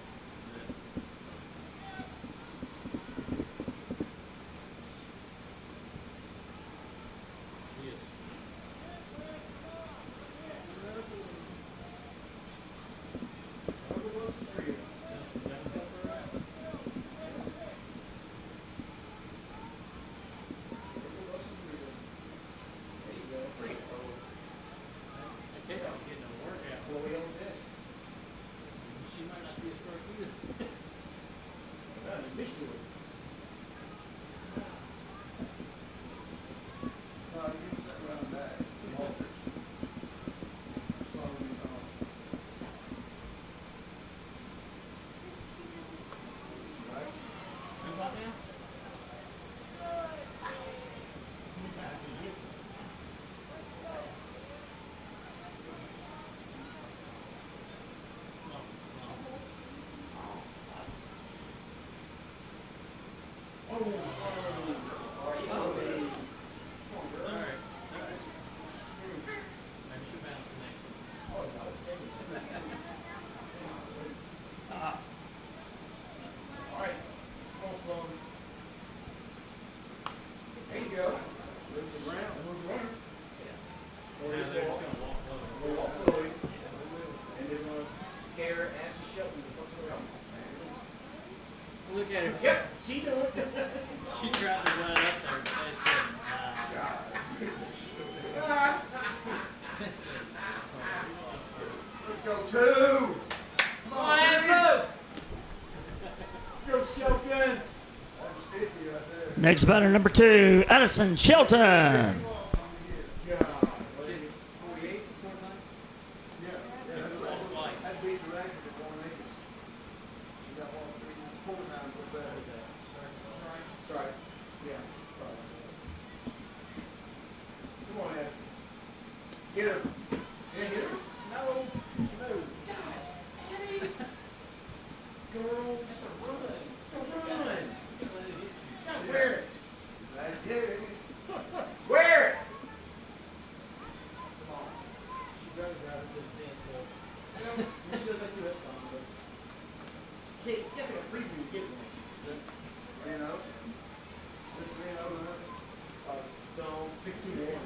Look at her. Yep, she did. She tried to run up there and Let's go 2. Come on, Andrew. Let's go Shelton. That was 50 right there. Next batter, number 2, Addison Shelton. Get her. Yeah, get her. No. No. Girls. It's a run. It's a run. God, wear it. Wear it. Come on. She runs out of this damn ball. Well, she does that too, that's fine, but you have to get a preview to get one. You know? Don't pick 2 more.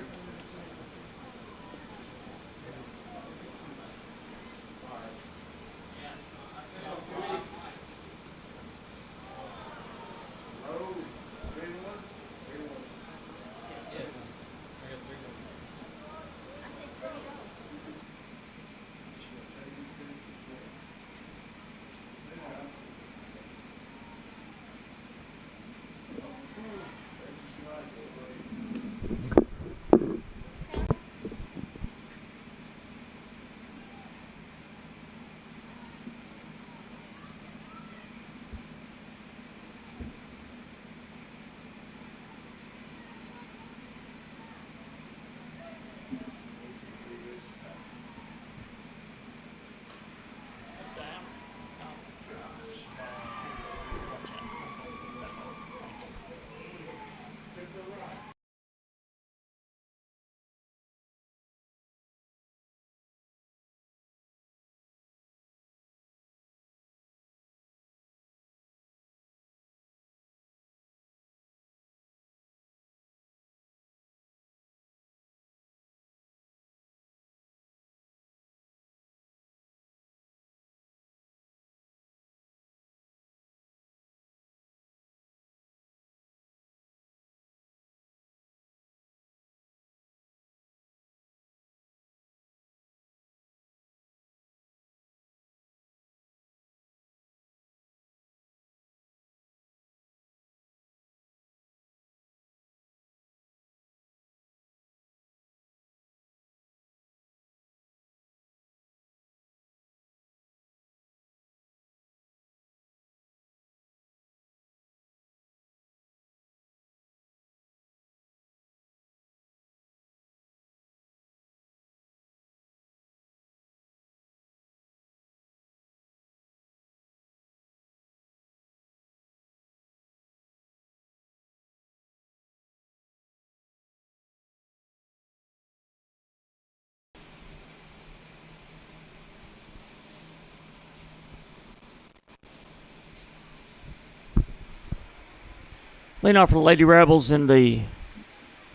Leading off for the Lady Rebels in the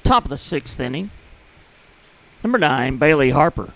top of the 6th inning, number 9, Bailey Harper.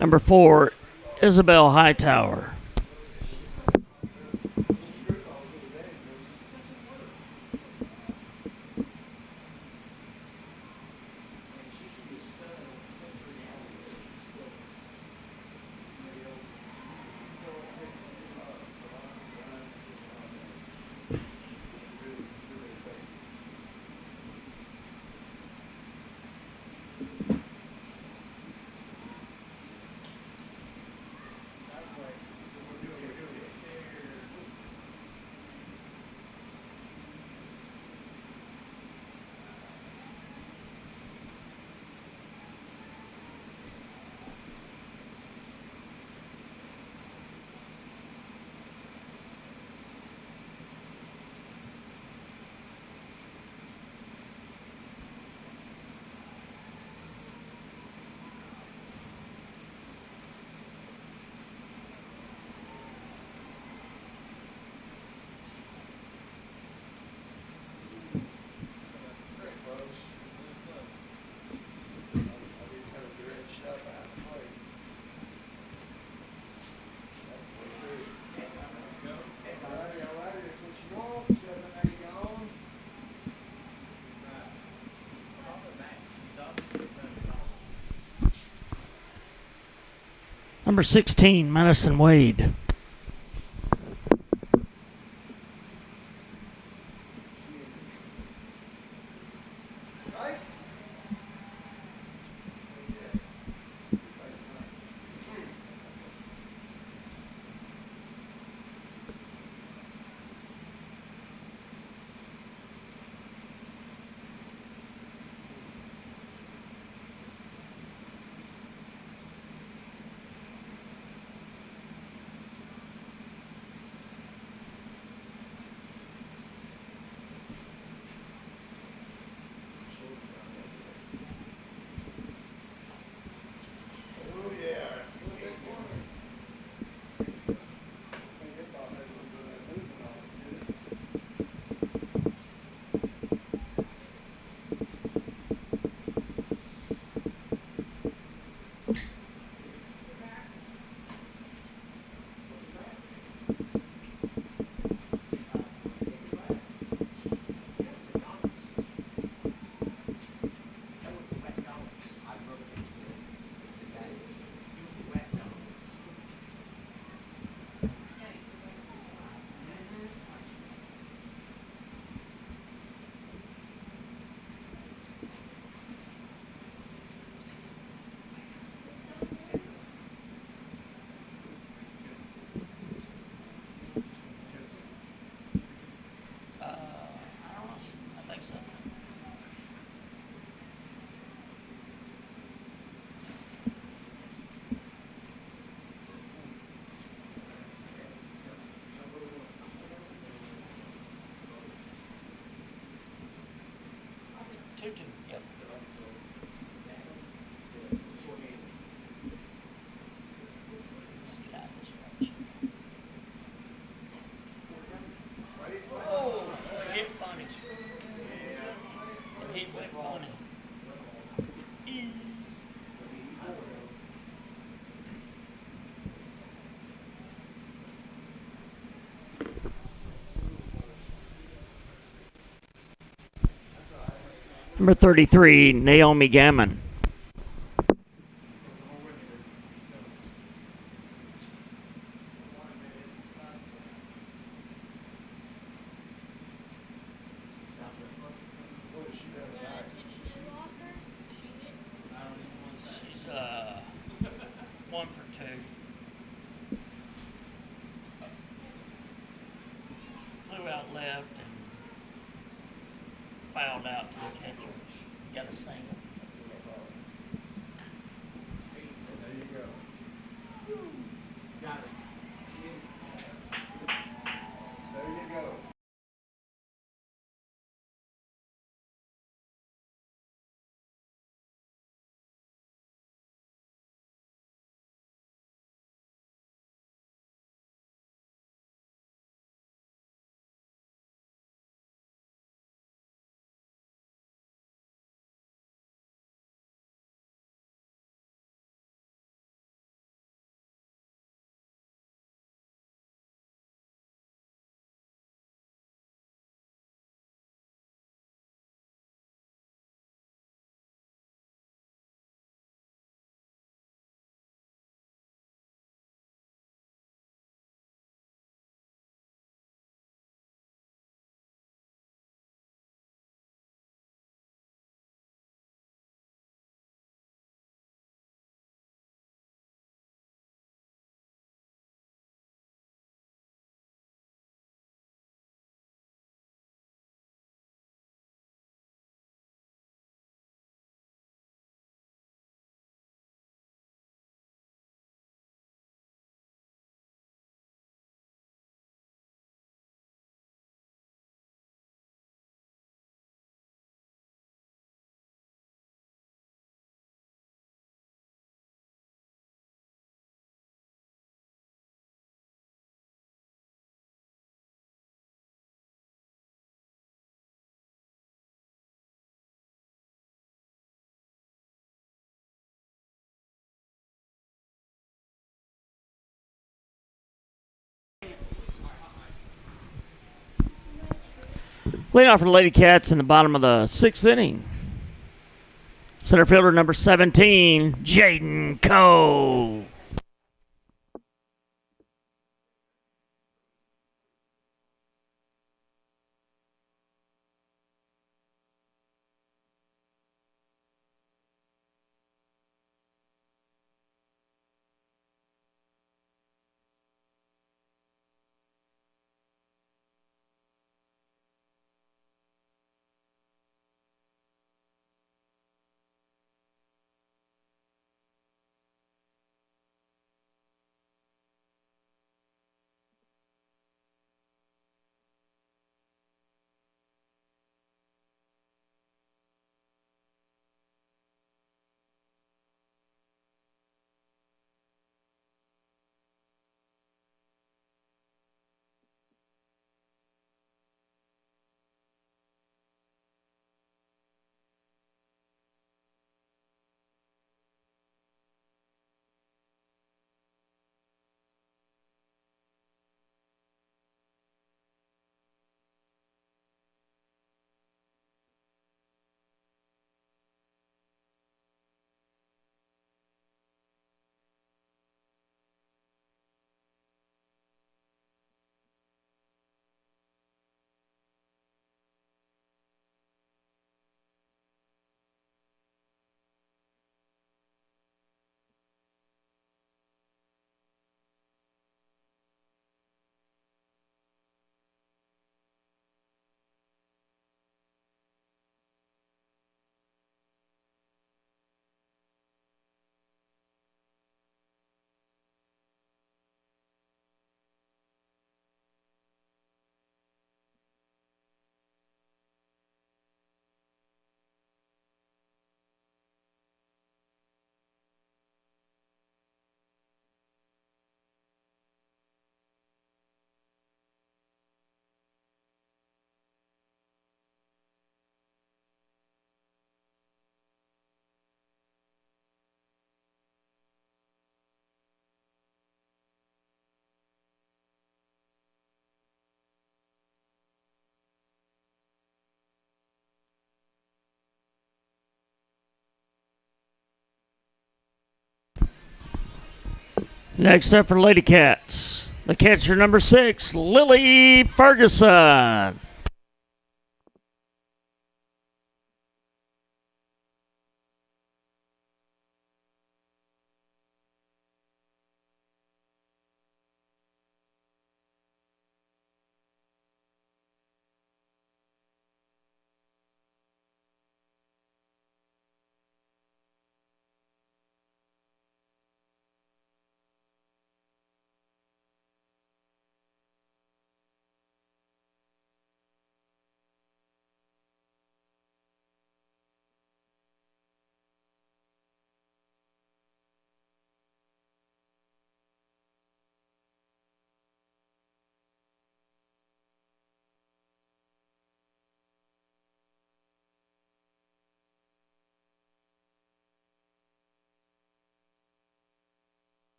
Number 4, Isabel Hightower. Number 16, Madison Wade. Yep. Oh, hit funny. The hit went funny. Number 33, Naomi Gammon. She's 1 for 2. Flew out left and fouled out to the catcher. Got a single. There you go. Got it. There you go. Leading off for the Lady Cats in the bottom of the 6th inning. Center fielder number 17, Jaden Cole. Next up for Lady Cats, the catcher number 6, Lily Ferguson.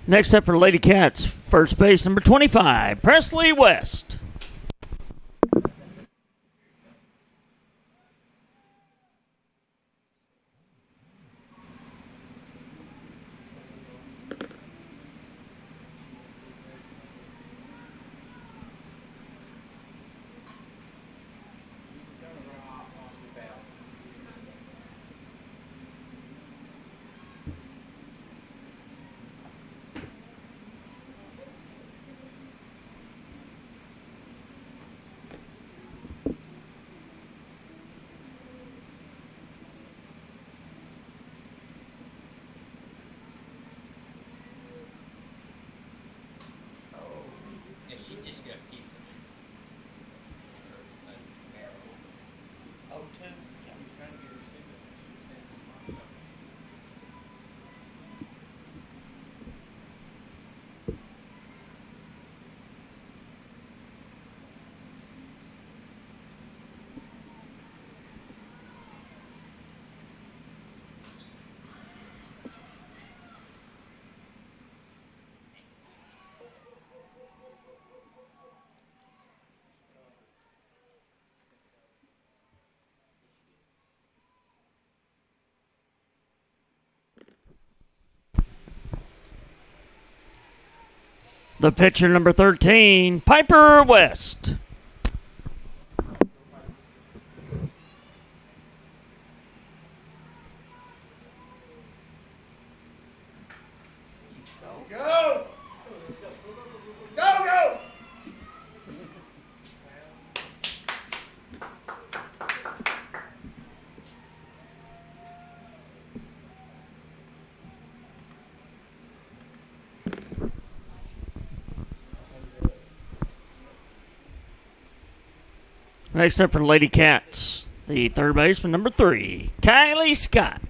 Next up for Lady Cats, first base number 25, Presley West. Yeah, she just got a piece of it. Oh, two? Yeah, I'm trying to get her signal. The pitcher number 13, Piper West. Go! Go, go! Next up for Lady Cats, the third baseman number 3, Kylie Scott.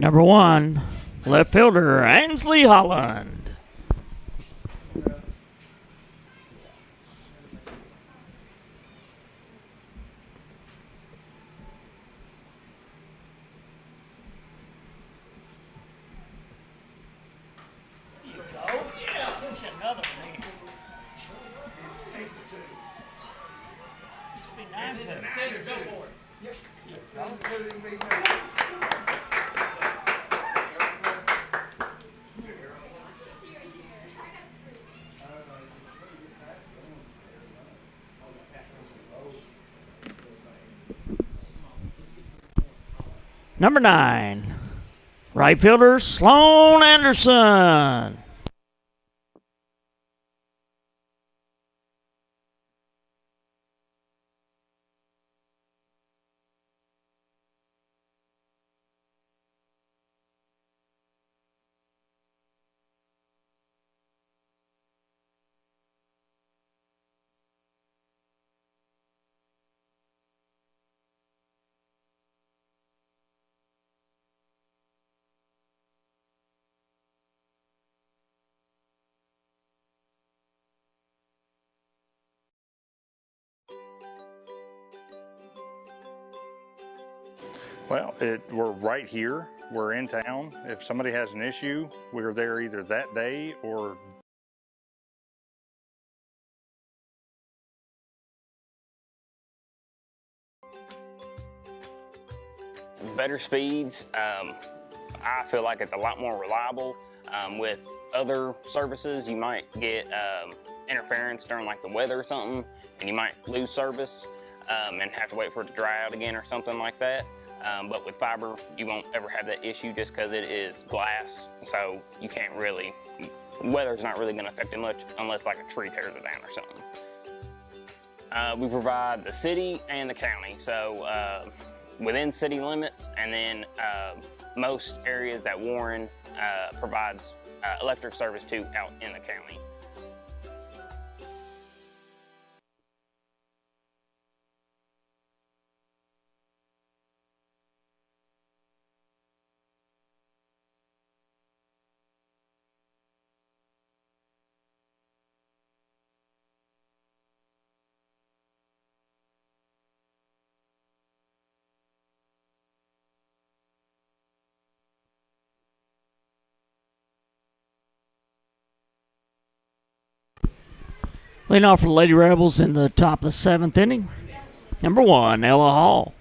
Number 1, left fielder, Ainsley Holland. Number 9, right fielder, Sloan Anderson. Well, we're right here. We're in town. If somebody has an issue, we're there either that day or better speeds. I feel like it's a lot more reliable. With other services, you might get interference during like the weather or something, and you might lose service and have to wait for it to dry out again or something like that. But with fiber, you won't ever have that issue just because it is glass, so you can't really, weather's not really going to affect it much unless like a tree tears it down or something. We provide the city and the county, so within city limits, and then most areas that Warren provides electric service to out in the county. Leading off for the Lady Rebels in the top of the 7th inning. Number 1, Ella Hall.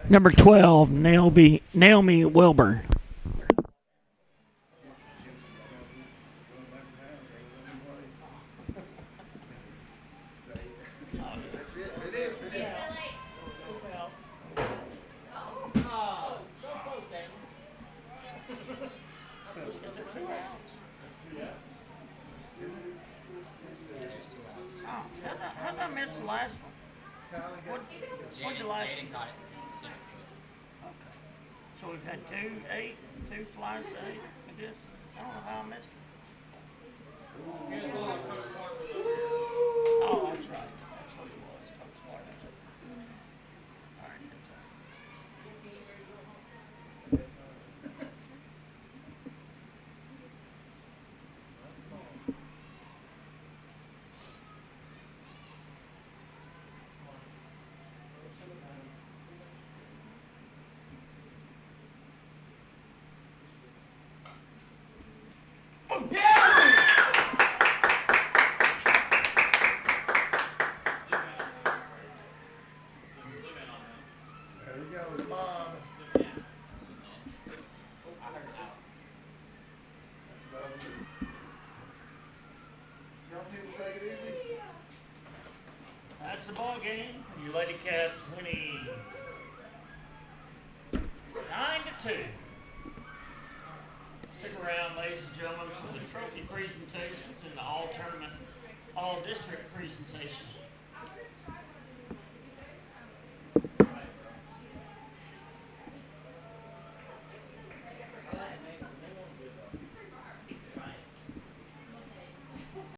Number 12, Naomi Wilburn. That's it. It is. It is. Oh, so close, Daniel. Is it 2 outs? Yeah. Oh, how'd I miss the last one? What the last Jaden caught it. Okay. So we've had 2 flies to 8, I guess. I don't know how I missed it. Oh, that's right. That's what it was. Coach Martin. All right, that's right. There he goes, Bob. Y'all people take it easy. That's the ball game. You Lady Cats winning 9-2. Stick around, ladies and gentlemen, for the trophy presentations and the all-tournament, all-district presentation.